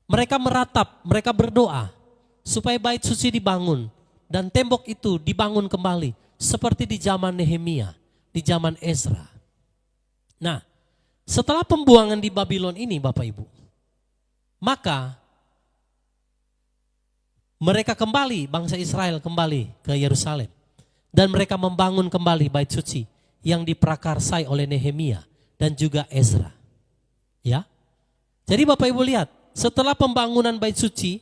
Mereka meratap, mereka berdoa supaya bait suci dibangun dan tembok itu dibangun kembali seperti di zaman Nehemia, di zaman Ezra. Nah, setelah pembuangan di Babylon ini Bapak Ibu, maka mereka kembali, bangsa Israel kembali ke Yerusalem. Dan mereka membangun kembali bait suci yang diprakarsai oleh Nehemia dan juga Ezra. Ya. Jadi Bapak Ibu lihat, setelah pembangunan bait suci,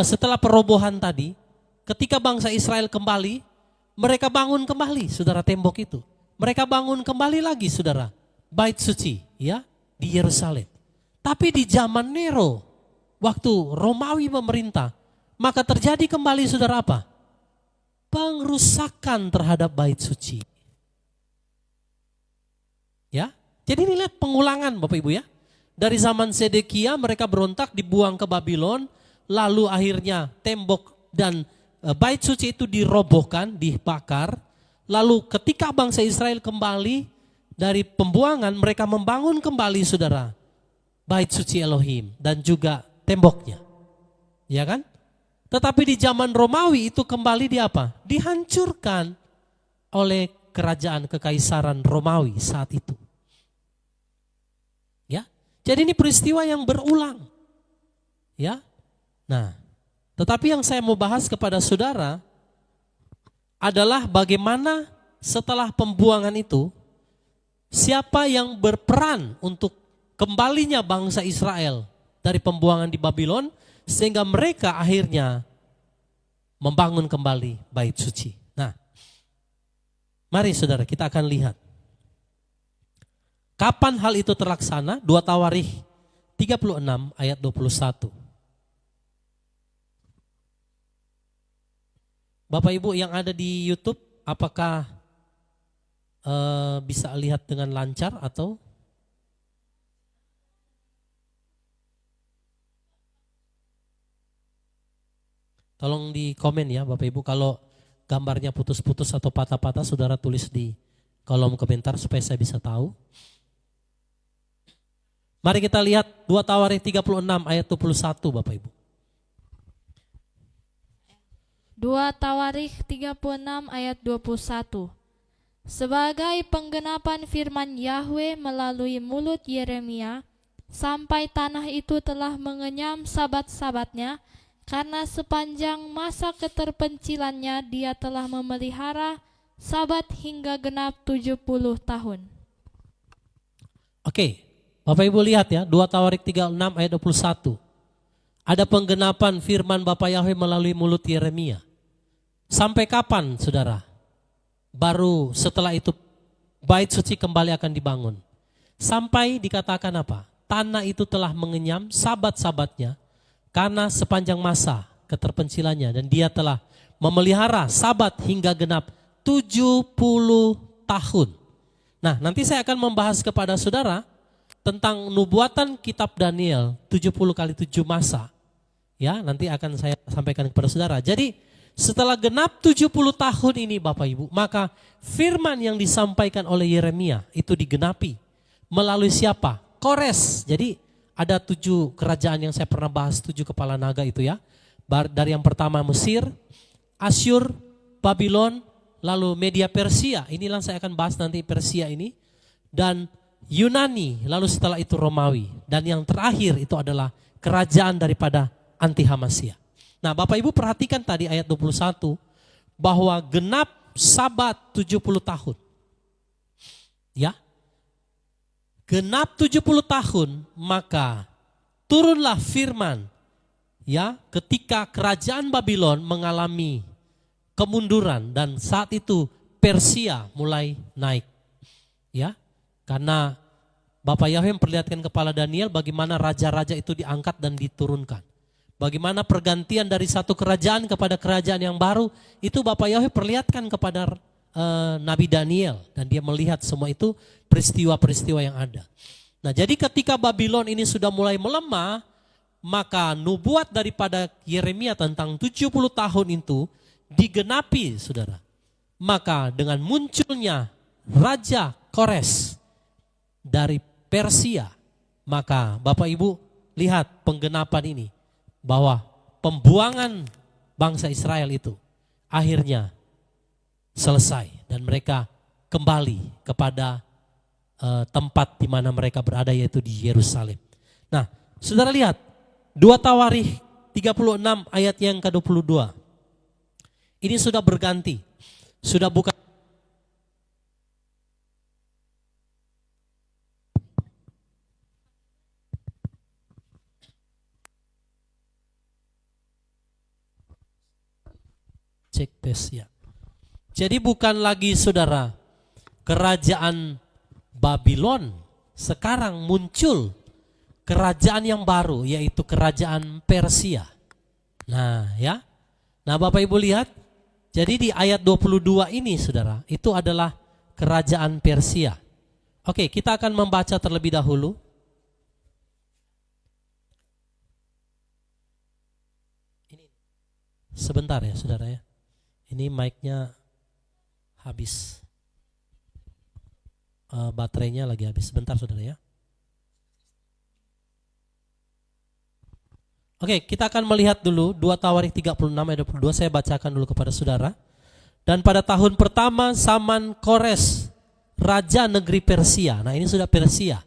setelah perobohan tadi, ketika bangsa Israel kembali, mereka bangun kembali saudara tembok itu. Mereka bangun kembali lagi saudara, bait suci ya di Yerusalem. Tapi di zaman Nero, waktu Romawi memerintah, maka terjadi kembali saudara apa? Pengrusakan terhadap bait suci. Ya, jadi ini lihat pengulangan Bapak Ibu ya. Dari zaman Sedekia mereka berontak, dibuang ke Babylon, lalu akhirnya tembok dan bait suci itu dirobohkan, dibakar. Lalu ketika bangsa Israel kembali dari pembuangan, mereka membangun kembali saudara bait suci Elohim dan juga temboknya. Ya kan? Tetapi di zaman Romawi itu kembali di apa? Dihancurkan oleh kerajaan kekaisaran Romawi saat itu. Ya. Jadi ini peristiwa yang berulang. Ya. Nah, tetapi yang saya mau bahas kepada saudara adalah bagaimana setelah pembuangan itu siapa yang berperan untuk kembalinya bangsa Israel dari pembuangan di Babylon sehingga mereka akhirnya membangun kembali bait suci. Nah, mari saudara kita akan lihat kapan hal itu terlaksana. 2 Tawarikh 36 ayat 21. Bapak Ibu yang ada di YouTube, apakah bisa lihat dengan lancar atau? Tolong di komen ya Bapak Ibu, kalau gambarnya putus-putus atau patah-patah saudara tulis di kolom komentar supaya saya bisa tahu. Mari kita lihat 2 Tawarikh 36 ayat 21 Bapak Ibu. 2 Tawarikh 36 ayat 21. Sebagai penggenapan firman Yahweh melalui mulut Yeremia, sampai tanah itu telah mengenyam sabat-sabatnya, karena sepanjang masa keterpencilannya dia telah memelihara sabat hingga genap 70 tahun. Oke, Bapak Ibu lihat ya, 2 Tawarikh 36 ayat 21. Ada penggenapan firman Bapa Yahweh melalui mulut Yeremia. Sampai kapan saudara? Baru setelah itu bait suci kembali akan dibangun. Sampai dikatakan apa? Tanah itu telah mengenyam sabat-sabatnya karena sepanjang masa keterpencilannya. Dan dia telah memelihara sabat hingga genap 70 tahun. Nah, nanti saya akan membahas kepada saudara tentang nubuatan kitab Daniel 70 kali 7 masa. Ya, nanti akan saya sampaikan kepada saudara. Jadi setelah genap 70 tahun ini Bapak Ibu, maka firman yang disampaikan oleh Yeremia itu digenapi. Melalui siapa? Kores. Jadi ada 7 kerajaan yang saya pernah bahas, 7 kepala naga itu ya. Dari yang pertama Mesir, Asyur, Babylon, lalu Media Persia. Inilah saya akan bahas nanti Persia ini. Dan Yunani, lalu setelah itu Romawi. Dan yang terakhir itu adalah kerajaan daripada Anti-Hamasya. Nah Bapak Ibu perhatikan tadi ayat 21 bahwa genap sabat 70 tahun. Ya. Genap 70 tahun maka turunlah firman ya ketika kerajaan Babylon mengalami kemunduran dan saat itu Persia mulai naik. Ya. Karena Bapak Yahweh memperlihatkan kepada Daniel bagaimana raja-raja itu diangkat dan diturunkan. Bagaimana pergantian dari satu kerajaan kepada kerajaan yang baru, itu Bapak Yahweh perlihatkan kepada Nabi Daniel. Dan dia melihat semua itu peristiwa-peristiwa yang ada. Nah jadi ketika Babylon ini sudah mulai melemah, maka nubuat daripada Yeremia tentang 70 tahun itu digenapi saudara. Maka dengan munculnya Raja Kores dari Persia, maka Bapak Ibu lihat penggenapan ini. Bahwa pembuangan bangsa Israel itu akhirnya selesai dan mereka kembali kepada tempat di mana mereka berada yaitu di Yerusalem. Nah, saudara lihat 2 Tawarikh 36 ayat yang ke-22. Ini sudah berganti. Sudah bukan cek tes ya. Jadi bukan lagi saudara kerajaan Babylon, sekarang muncul kerajaan yang baru yaitu kerajaan Persia. Nah ya, nah Bapak Ibu lihat, jadi di ayat 22 ini saudara, itu adalah kerajaan Persia. Oke, kita akan membaca terlebih dahulu. Sebentar ya saudara ya. Ini mic-nya habis. Baterainya lagi habis. Sebentar saudara ya. Oke, kita akan melihat dulu 2 Tawarik 36 ayat 22. Saya bacakan dulu kepada saudara. Dan pada tahun pertama zaman Kores, raja negeri Persia. Nah ini sudah Persia.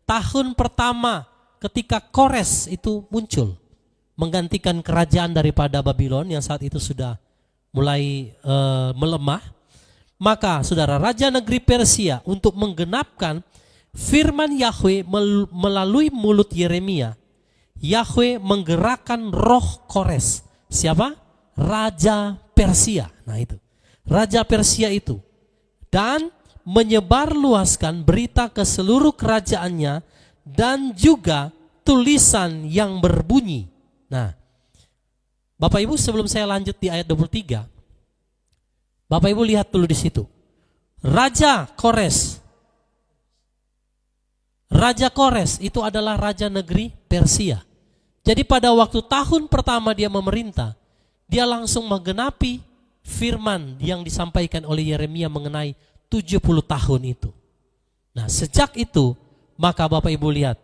Tahun pertama ketika Kores itu muncul, menggantikan kerajaan daripada Babylon yang saat itu sudah mulai melemah. Maka saudara, raja negeri Persia untuk menggenapkan firman Yahweh melalui mulut Yeremia, Yahweh menggerakkan roh Kores. Siapa? Raja Persia. Nah itu, raja Persia itu. Dan menyebarluaskan berita ke seluruh kerajaannya dan juga tulisan yang berbunyi. Nah, Bapak Ibu, sebelum saya lanjut di ayat 23, Bapak Ibu lihat dulu di situ. Raja Kores. Raja Kores itu adalah raja negeri Persia. Jadi pada waktu tahun pertama dia memerintah, dia langsung menggenapi firman yang disampaikan oleh Yeremia mengenai 70 tahun itu. Nah, sejak itu maka Bapak Ibu lihat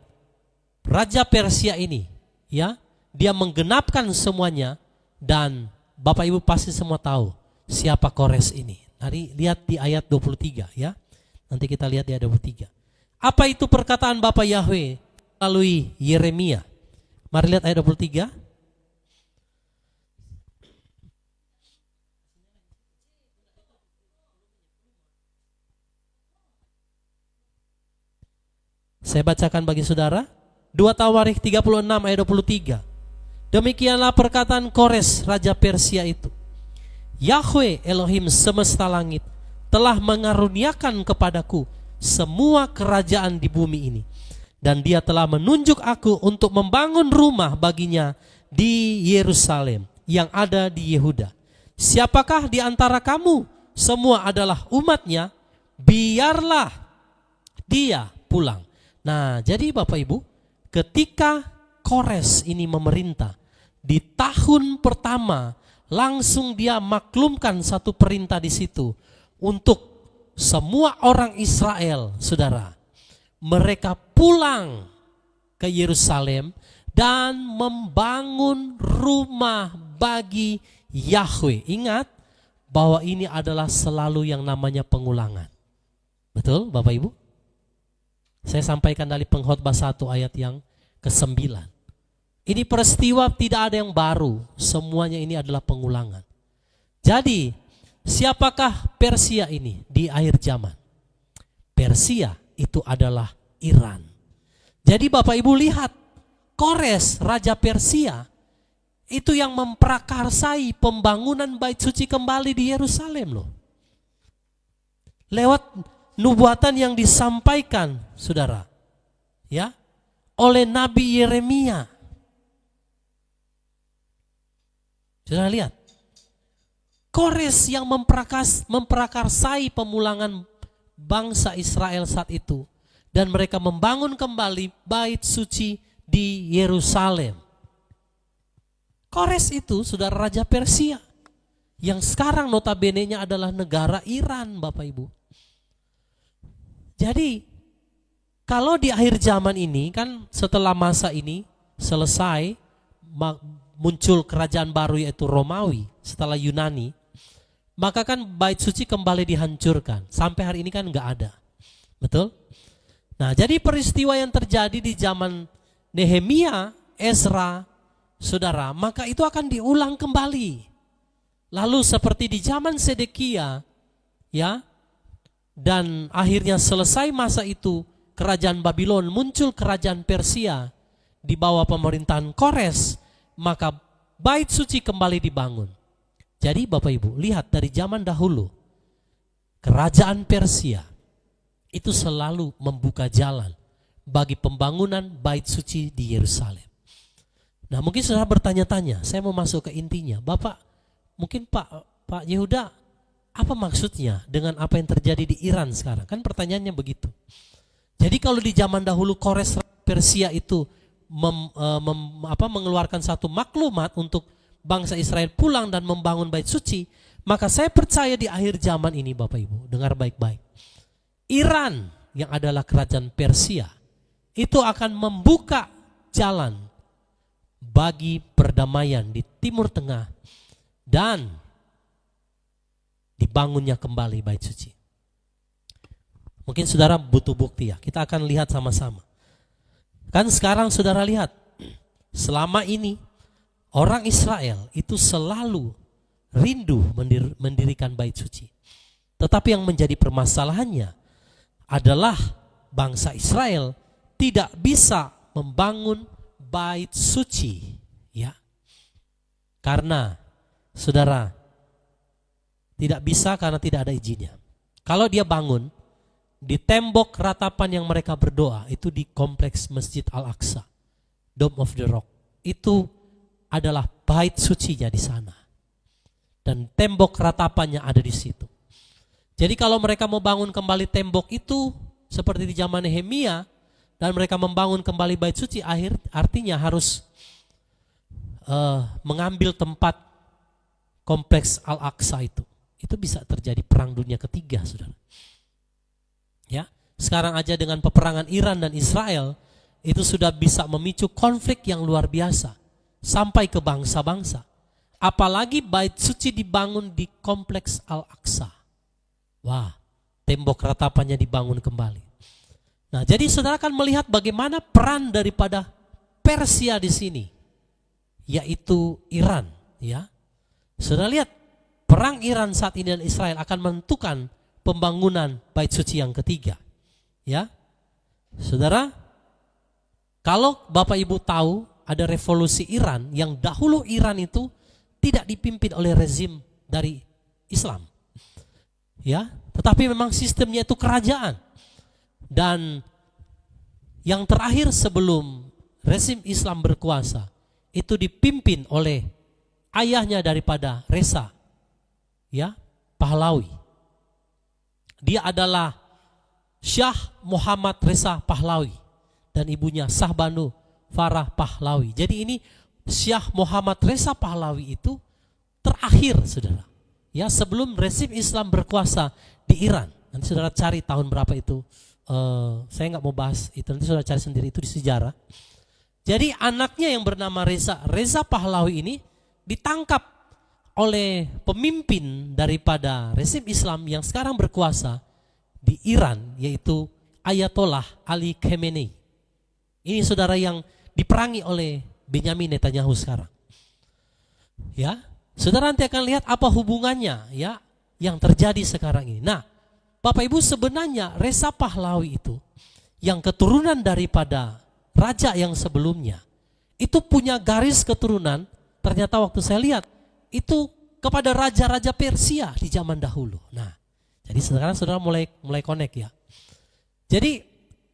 raja Persia ini, ya, dia menggenapkan semuanya, dan Bapak Ibu pasti semua tahu siapa Kores ini. Nanti lihat di ayat 23 ya. Nanti kita lihat di ayat 23. Apa itu perkataan Bapa Yahweh melalui Yeremia? Mari lihat ayat 23. Saya bacakan bagi saudara. 2 Tawarik 36 ayat 23. Demikianlah perkataan Kores raja Persia itu. Yahweh Elohim semesta langit telah mengaruniakan kepadaku semua kerajaan di bumi ini, dan dia telah menunjuk aku untuk membangun rumah baginya di Yerusalem yang ada di Yehuda. Siapakah di antara kamu semua adalah umatnya? Biarlah dia pulang. Nah, jadi Bapak Ibu, ketika Kores ini memerintah, di tahun pertama langsung dia maklumkan satu perintah di situ untuk semua orang Israel, saudara, mereka pulang ke Yerusalem dan membangun rumah bagi Yahweh. Ingat bahwa ini adalah selalu yang namanya pengulangan. Betul Bapak Ibu? Saya sampaikan dari pengkhotbah 1 ayat yang ke-9. Ini peristiwa tidak ada yang baru, semuanya ini adalah pengulangan. Jadi, siapakah Persia ini di akhir zaman? Persia itu adalah Iran. Jadi Bapak Ibu lihat, Kores raja Persia itu yang memprakarsai pembangunan bait suci kembali di Yerusalem loh. Lewat nubuatan yang disampaikan, saudara, ya, oleh Nabi Yeremia. Saudara lihat, Kores yang memprakarsai pemulangan bangsa Israel saat itu, dan mereka membangun kembali bait suci di Yerusalem. Kores itu saudara raja Persia yang sekarang notabene-nya adalah negara Iran, Bapak Ibu. Jadi kalau di akhir zaman ini kan, setelah masa ini selesai, muncul kerajaan baru yaitu Romawi setelah Yunani, maka kan bait suci kembali dihancurkan. Sampai hari ini kan nggak ada. Betul? Nah, jadi peristiwa yang terjadi di zaman Nehemia, Ezra, saudara, maka itu akan diulang kembali. Lalu seperti di zaman Sedekia, ya, dan akhirnya selesai masa itu, kerajaan Babylon, muncul kerajaan Persia di bawah pemerintahan Kores, maka bait suci kembali dibangun. Jadi Bapak Ibu, lihat dari zaman dahulu, kerajaan Persia itu selalu membuka jalan bagi pembangunan bait suci di Yerusalem. Nah, mungkin saudara bertanya-tanya, saya mau masuk ke intinya. Bapak, mungkin Pak Yehuda, apa maksudnya dengan apa yang terjadi di Iran sekarang? Kan pertanyaannya begitu. Jadi kalau di zaman dahulu Kores Persia itu mengeluarkan satu maklumat untuk bangsa Israel pulang dan membangun bait suci, maka saya percaya di akhir zaman ini Bapak Ibu, dengar baik-baik. Iran yang adalah kerajaan Persia itu akan membuka jalan bagi perdamaian di Timur Tengah dan dibangunnya kembali bait suci. Mungkin saudara butuh bukti ya, kita akan lihat sama-sama. Kan sekarang saudara lihat, selama ini orang Israel itu selalu rindu mendirikan bait suci. Tetapi yang menjadi permasalahannya adalah bangsa Israel tidak bisa membangun bait suci, ya. Karena saudara tidak bisa karena tidak ada izinnya. Kalau dia bangun di tembok ratapan yang mereka berdoa, itu di kompleks Masjid Al-Aqsa, Dome of the Rock, itu adalah bait sucinya di sana. Dan tembok ratapannya ada di situ. Jadi kalau mereka mau bangun kembali tembok itu seperti di zaman Nehemia dan mereka membangun kembali bait suci, artinya harus mengambil tempat kompleks Al-Aqsa itu. Itu bisa terjadi perang dunia ketiga, saudara. Ya, sekarang aja dengan peperangan Iran dan Israel itu sudah bisa memicu konflik yang luar biasa sampai ke bangsa-bangsa. Apalagi bait suci dibangun di kompleks Al-Aqsa. Wah, tembok ratapannya dibangun kembali. Nah, jadi saudara akan melihat bagaimana peran daripada Persia di sini, yaitu Iran. Ya, saudara lihat perang Iran saat ini dan Israel akan menentukan pembangunan bait suci yang ketiga. Ya, saudara, kalau Bapak Ibu tahu ada revolusi Iran yang dahulu Iran itu tidak dipimpin oleh rezim dari Islam, ya, tetapi memang sistemnya itu kerajaan. Dan yang terakhir sebelum rezim Islam berkuasa itu dipimpin oleh ayahnya daripada Reza, ya, Pahlawi. Dia adalah Syah Muhammad Reza Pahlawi dan ibunya Shahbanu Farah Pahlawi. Jadi ini Syah Muhammad Reza Pahlawi itu terakhir, saudara, ya, sebelum rezim Islam berkuasa di Iran. Nanti saudara cari tahun berapa itu. Saya nggak mau bahas itu, nanti saudara cari sendiri, itu di sejarah. Jadi anaknya yang bernama Reza Pahlawi ini ditangkap oleh pemimpin daripada rezim Islam yang sekarang berkuasa di Iran, yaitu Ayatollah Ali Khamenei. Ini saudara yang diperangi oleh Benyamin Netanyahu sekarang. Ya, saudara nanti akan lihat apa hubungannya, ya, yang terjadi sekarang ini. Nah, Bapak Ibu, sebenarnya Reza Pahlawi itu yang keturunan daripada raja yang sebelumnya itu punya garis keturunan, ternyata waktu saya lihat itu kepada raja-raja Persia di zaman dahulu. Nah, jadi sekarang saudara mulai connect ya. Jadi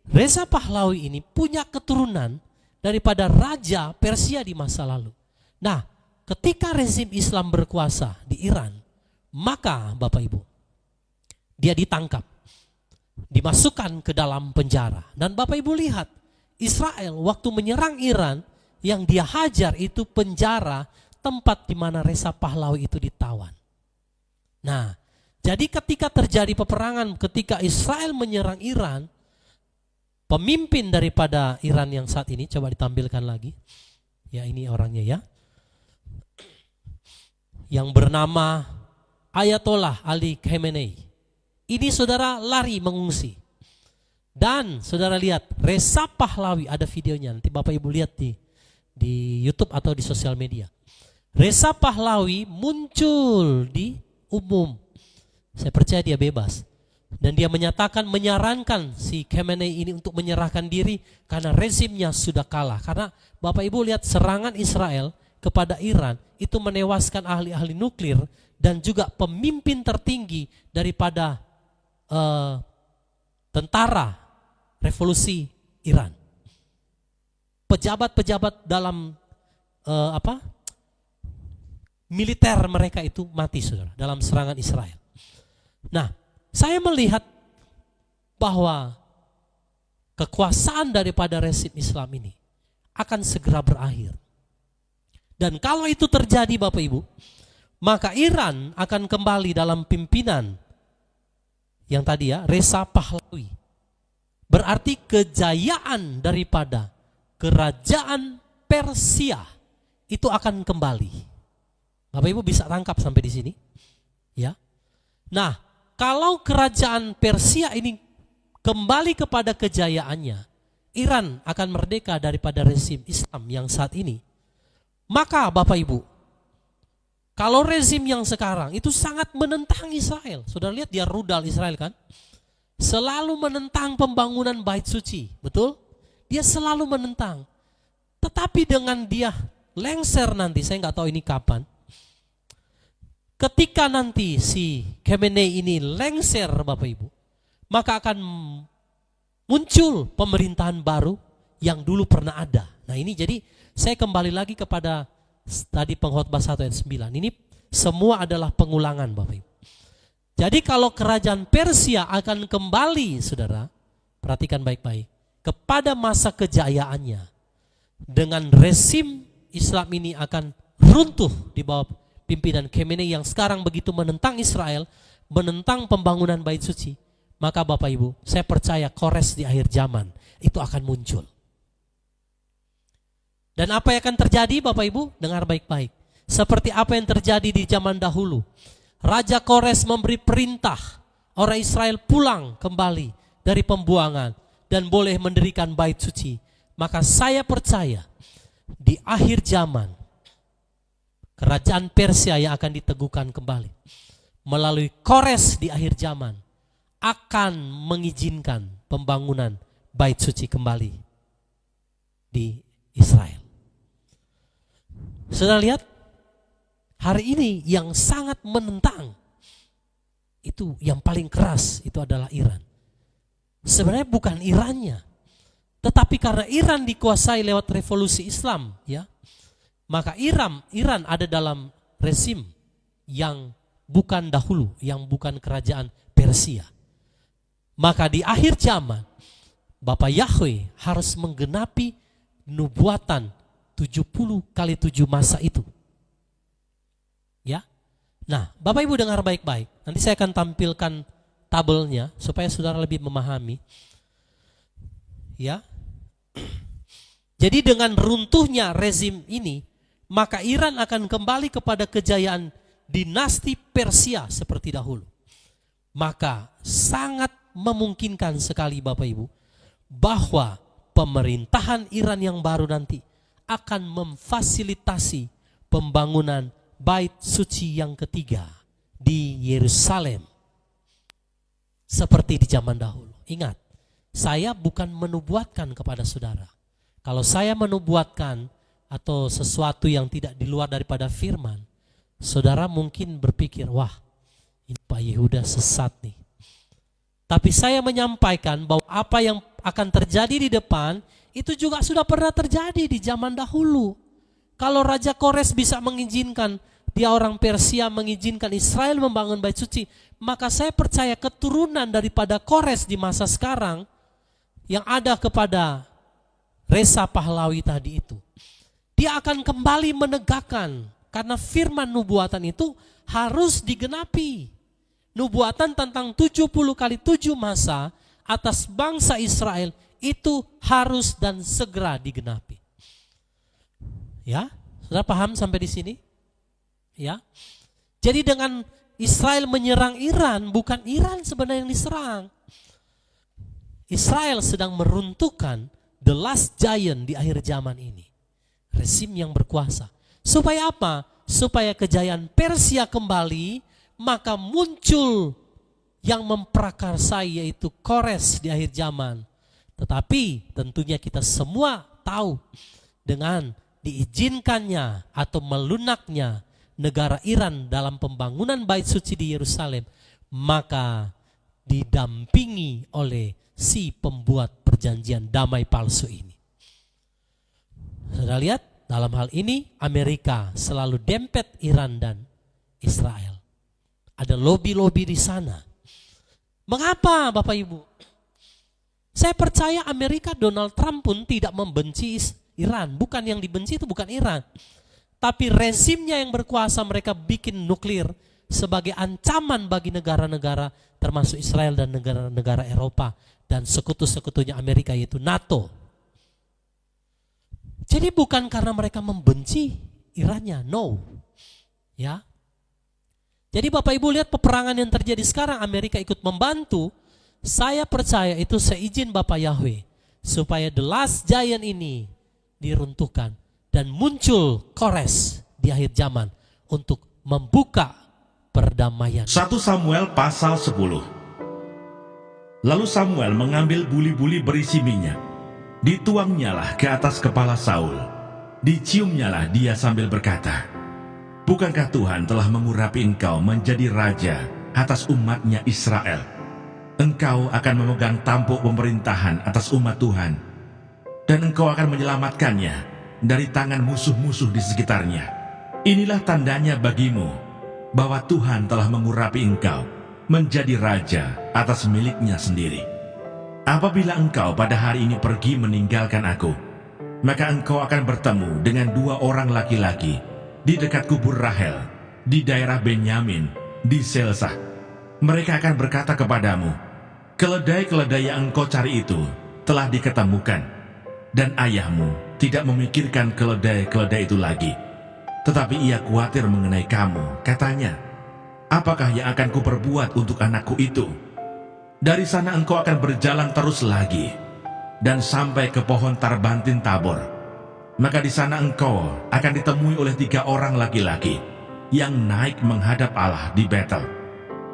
Reza Pahlawi ini punya keturunan daripada raja Persia di masa lalu. Nah, ketika rezim Islam berkuasa di Iran, maka Bapak Ibu, dia ditangkap, dimasukkan ke dalam penjara. Dan Bapak Ibu lihat, Israel waktu menyerang Iran, yang dia hajar itu penjara, tempat di mana Reza Pahlawi itu ditawan. Nah, jadi ketika terjadi peperangan, ketika Israel menyerang Iran, pemimpin daripada Iran yang saat ini, coba ditampilkan lagi. Ya, ini orangnya ya. Yang bernama Ayatollah Ali Khamenei. Ini saudara lari mengungsi. Dan saudara lihat, Reza Pahlawi, ada videonya, nanti Bapak Ibu lihat di YouTube atau di sosial media. Reza Pahlawi muncul di umum. Saya percaya dia bebas. Dan dia menyarankan si Khamenei ini untuk menyerahkan diri karena rezimnya sudah kalah. Karena Bapak Ibu lihat serangan Israel kepada Iran itu menewaskan ahli-ahli nuklir dan juga pemimpin tertinggi daripada tentara revolusi Iran. Pejabat-pejabat dalam militer mereka itu mati, saudara, dalam serangan Israel. Nah, saya melihat bahwa kekuasaan daripada rezim Islam ini akan segera berakhir. Dan kalau itu terjadi Bapak Ibu, maka Iran akan kembali dalam pimpinan yang tadi ya, Reza Pahlavi. Berarti kejayaan daripada kerajaan Persia itu akan kembali. Bapak Ibu bisa tangkap sampai di sini? Ya. Nah, kalau kerajaan Persia ini kembali kepada kejayaannya, Iran akan merdeka daripada rezim Islam yang saat ini. Maka Bapak Ibu, kalau rezim yang sekarang itu sangat menentang Israel. Sudah lihat dia rudal Israel kan? Selalu menentang pembangunan bait suci, betul? Dia selalu menentang. Tetapi dengan dia lengser nanti, saya nggak tahu ini kapan. Ketika nanti si Khamenei ini lengser Bapak Ibu, maka akan muncul pemerintahan baru yang dulu pernah ada. Nah ini jadi saya kembali lagi kepada tadi pengkhotbah 1 ayat 9. Ini semua adalah pengulangan Bapak Ibu. Jadi kalau kerajaan Persia akan kembali, saudara, perhatikan baik-baik, kepada masa kejayaannya, dengan rezim Islam ini akan runtuh di bawah pimpinan Khamenei yang sekarang begitu menentang Israel, menentang pembangunan bait suci, maka Bapak Ibu, saya percaya Kores di akhir zaman itu akan muncul. Dan apa yang akan terjadi Bapak Ibu? Dengar baik-baik. Seperti apa yang terjadi di zaman dahulu. Raja Kores memberi perintah orang Israel pulang kembali dari pembuangan dan boleh mendirikan bait suci. Maka saya percaya di akhir zaman kerajaan Persia yang akan diteguhkan kembali melalui Kores di akhir zaman akan mengizinkan pembangunan bait suci kembali di Israel. Sudah lihat? Hari ini yang sangat menentang itu yang paling keras itu adalah Iran. Sebenarnya bukan Irannya, tetapi karena Iran dikuasai lewat revolusi Islam, ya, maka Iran ada dalam rezim yang bukan dahulu, yang bukan kerajaan Persia. Maka di akhir zaman Bapak Yahweh harus menggenapi nubuatan 70 kali 7 masa itu. Ya. Nah, Bapak Ibu dengar baik-baik. Nanti saya akan tampilkan tabelnya supaya saudara lebih memahami. Ya. Jadi dengan runtuhnya rezim ini, maka Iran akan kembali kepada kejayaan dinasti Persia seperti dahulu. Maka sangat memungkinkan sekali Bapak Ibu bahwa pemerintahan Iran yang baru nanti akan memfasilitasi pembangunan bait suci yang ketiga di Yerusalem seperti di zaman dahulu. Ingat, saya bukan menubuatkan kepada saudara. Kalau saya menubuatkan atau sesuatu yang tidak di luar daripada firman, saudara mungkin berpikir, wah ini Pak Yehuda sesat nih. Tapi saya menyampaikan bahwa apa yang akan terjadi di depan itu juga sudah pernah terjadi di zaman dahulu. Kalau Raja Kores bisa mengizinkan, dia orang Persia mengizinkan Israel membangun bait suci, maka saya percaya keturunan daripada Kores di masa sekarang yang ada kepada Reza Pahlavi tadi itu, dia akan kembali menegakkan, karena firman nubuatan itu harus digenapi. Nubuatan tentang 70 kali 7 masa atas bangsa Israel itu harus dan segera digenapi. Ya, sudah paham sampai di sini? Ya. Jadi dengan Israel menyerang Iran, bukan Iran sebenarnya yang diserang. Israel sedang meruntuhkan the last giant di akhir zaman ini. Rezim yang berkuasa. Supaya apa? Supaya kejayaan Persia kembali, maka muncul yang memprakarsai yaitu Kores di akhir zaman. Tetapi tentunya kita semua tahu dengan diizinkannya atau melunaknya negara Iran dalam pembangunan bait suci di Yerusalem, maka didampingi oleh si pembuat perjanjian damai palsu ini. Sudah lihat, dalam hal ini Amerika selalu dempet Iran dan Israel. Ada lobi-lobi di sana. Mengapa Bapak Ibu? Saya percaya Amerika, Donald Trump pun tidak membenci Iran. Bukan yang dibenci itu bukan Iran. Tapi rezimnya yang berkuasa, mereka bikin nuklir sebagai ancaman bagi negara-negara termasuk Israel dan negara-negara Eropa dan sekutu-sekutunya Amerika yaitu NATO. Jadi bukan karena mereka membenci Irannya, no. Ya. Jadi Bapak Ibu lihat peperangan yang terjadi sekarang, Amerika ikut membantu. Saya percaya itu seizin Bapak Yahweh supaya the last giant ini diruntuhkan dan muncul Kores di akhir zaman untuk membuka perdamaian. 1 Samuel pasal 10. Lalu Samuel mengambil buli-buli berisi minyak, dituangnyalah ke atas kepala Saul, diciumnyalah dia sambil berkata, "Bukankah Tuhan telah mengurapi engkau menjadi raja atas umatnya Israel? Engkau akan memegang tampuk pemerintahan atas umat Tuhan, dan engkau akan menyelamatkannya dari tangan musuh-musuh di sekitarnya. Inilah tandanya bagimu bahwa Tuhan telah mengurapi engkau menjadi raja atas miliknya sendiri. Apabila engkau pada hari ini pergi meninggalkan aku, maka engkau akan bertemu dengan 2 orang laki-laki di dekat kubur Rahel di daerah Benyamin di Selsah. Mereka akan berkata kepadamu, keledai-keledai yang engkau cari itu telah diketemukan, dan ayahmu tidak memikirkan keledai-keledai itu lagi, tetapi ia khawatir mengenai kamu. Katanya, apakah yang akan kuperbuat untuk anakku itu? Dari sana engkau akan berjalan terus lagi dan sampai ke pohon Tarbantin Tabor. Maka di sana engkau akan ditemui oleh 3 orang laki-laki yang naik menghadap Allah di Betel.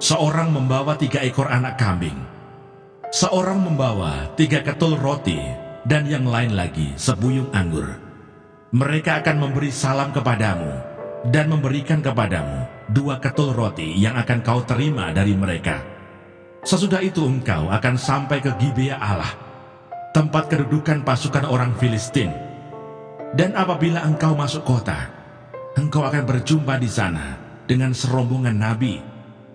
Seorang membawa 3 ekor anak kambing, seorang membawa 3 ketul roti, dan yang lain lagi sebuyung anggur. Mereka akan memberi salam kepadamu dan memberikan kepadamu 2 ketul roti yang akan kau terima dari mereka. Sesudah itu engkau akan sampai ke Gibea Allah, tempat kedudukan pasukan orang Filistin. Dan apabila engkau masuk kota, engkau akan berjumpa di sana dengan serombongan nabi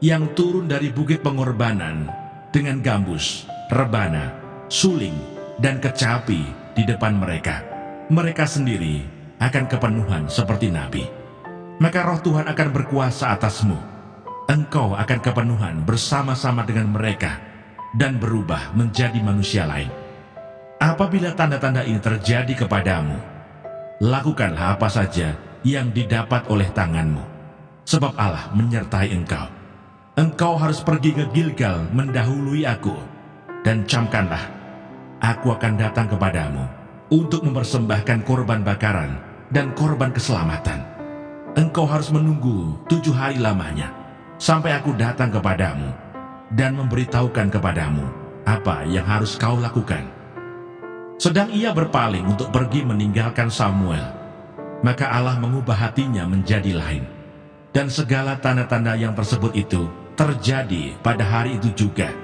yang turun dari bukit pengorbanan dengan gambus, rebana, suling, dan kecapi di depan mereka. Mereka sendiri akan kepenuhan seperti nabi. Maka roh Tuhan akan berkuasa atasmu. Engkau akan kepenuhan bersama-sama dengan mereka dan berubah menjadi manusia lain. Apabila tanda-tanda ini terjadi kepadamu, lakukanlah apa saja yang didapat oleh tanganmu, sebab Allah menyertai engkau. Engkau harus pergi ke Gilgal mendahului aku, dan camkanlah, aku akan datang kepadamu untuk mempersembahkan korban bakaran dan korban keselamatan. Engkau harus menunggu 7 hari lamanya, sampai aku datang kepadamu dan memberitahukan kepadamu apa yang harus kau lakukan." Sedang ia berpaling untuk pergi meninggalkan Samuel, maka Allah mengubah hatinya menjadi lain. Dan segala tanda-tanda yang tersebut itu terjadi pada hari itu juga.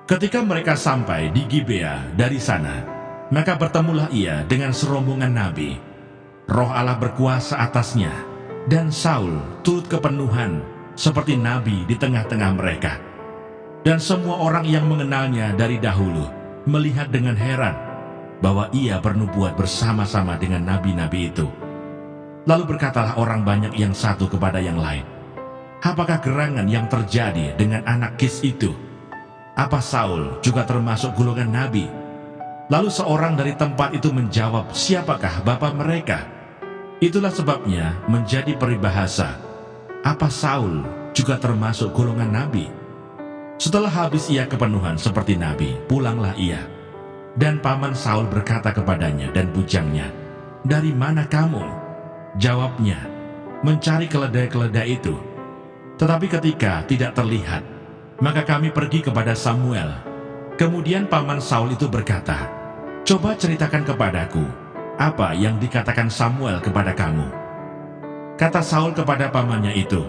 Ketika mereka sampai di Gibea dari sana, maka bertemulah ia dengan serombongan nabi. Roh Allah berkuasa atasnya, dan Saul turut kepenuhan seperti nabi di tengah-tengah mereka. Dan semua orang yang mengenalnya dari dahulu melihat dengan heran bahwa ia bernubuat bersama-sama dengan nabi-nabi itu. Lalu berkatalah orang banyak yang satu kepada yang lain, "Apakah gerangan yang terjadi dengan anak Kis itu? Apa Saul juga termasuk golongan nabi?" Lalu seorang dari tempat itu menjawab, "Siapakah bapa mereka?" Itulah sebabnya menjadi peribahasa, "Apa Saul juga termasuk golongan nabi?" Setelah habis ia kepenuhan seperti nabi, pulanglah ia. Dan paman Saul berkata kepadanya dan bujangnya, "Dari mana kamu?" Jawabnya, "Mencari keledai-keledai itu. Tetapi ketika tidak terlihat, maka kami pergi kepada Samuel." Kemudian paman Saul itu berkata, "Coba ceritakan kepadaku, apa yang dikatakan Samuel kepada kamu?" Kata Saul kepada pamannya itu,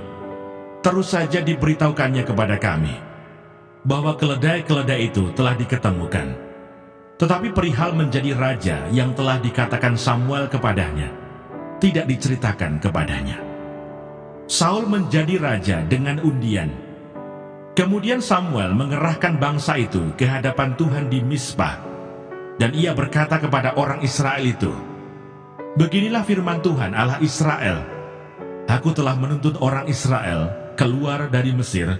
"Terus saja diberitahukannya kepada kami, bahwa keledai-keledai itu telah diketemukan. Tetapi perihal menjadi raja yang telah dikatakan Samuel kepadanya, tidak diceritakan kepadanya." Saul menjadi raja dengan undian. Kemudian Samuel mengerahkan bangsa itu ke hadapan Tuhan di Mispa. Dan ia berkata kepada orang Israel itu, Beginilah firman Tuhan Allah Israel. Aku telah menuntut orang Israel keluar dari Mesir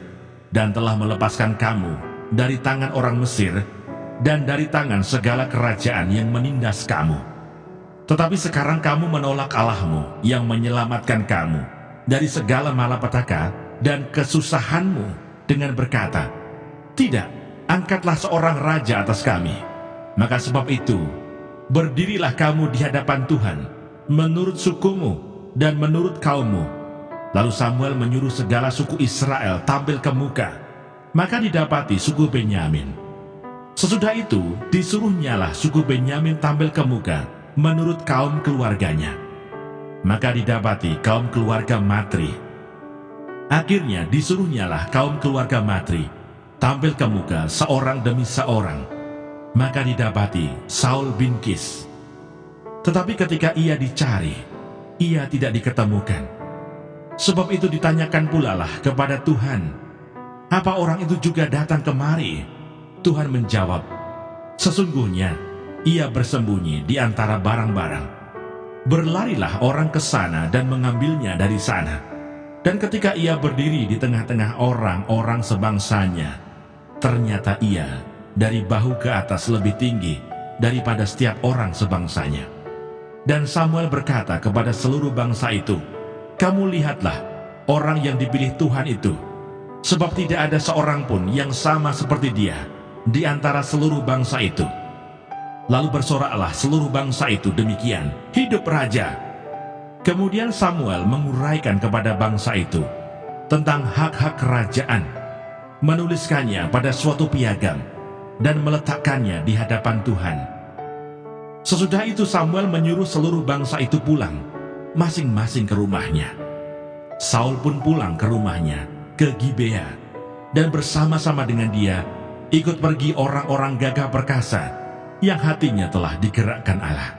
dan telah melepaskan kamu dari tangan orang Mesir dan dari tangan segala kerajaan yang menindas kamu. Tetapi sekarang kamu menolak Allahmu yang menyelamatkan kamu dari segala malapetaka dan kesusahanmu dengan berkata, "Tidak, angkatlah seorang raja atas kami." Maka sebab itu, berdirilah kamu di hadapan Tuhan menurut sukumu dan menurut kaummu. Lalu Samuel menyuruh segala suku Israel tampil ke muka, maka didapati suku Benyamin. Sesudah itu disuruhnyalah suku Benyamin tampil ke muka menurut kaum keluarganya, maka didapati kaum keluarga Matri. Akhirnya disuruhnyalah kaum keluarga Matri tampil ke muka seorang demi seorang, maka didapati Saul bin Kis. Tetapi ketika ia dicari, ia tidak diketemukan. Sebab itu ditanyakan pula lah kepada Tuhan, "Apa orang itu juga datang kemari?" Tuhan menjawab, "Sesungguhnya ia bersembunyi di antara barang-barang." Berlarilah orang ke sana dan mengambilnya dari sana. Dan ketika ia berdiri di tengah-tengah orang-orang sebangsanya, ternyata ia dari bahu ke atas lebih tinggi daripada setiap orang sebangsanya. Dan Samuel berkata kepada seluruh bangsa itu, "Kamu lihatlah orang yang dipilih Tuhan itu, sebab tidak ada seorang pun yang sama seperti dia di antara seluruh bangsa itu." Lalu bersoraklah seluruh bangsa itu demikian, "Hidup raja!" Kemudian Samuel menguraikan kepada bangsa itu tentang hak-hak kerajaan, menuliskannya pada suatu piagam, dan meletakkannya di hadapan Tuhan. Sesudah itu Samuel menyuruh seluruh bangsa itu pulang, masing-masing ke rumahnya. Saul pun pulang ke rumahnya, ke Gibea, dan bersama-sama dengan dia ikut pergi orang-orang gagah perkasa yang hatinya telah digerakkan Allah.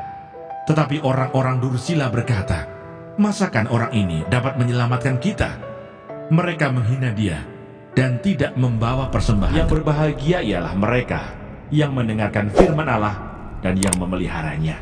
Tetapi orang-orang Dursila berkata, "Masakan orang ini dapat menyelamatkan kita?" Mereka menghina dia dan tidak membawa persembahan. Yang berbahagia ialah mereka yang mendengarkan firman Allah dan yang memeliharanya.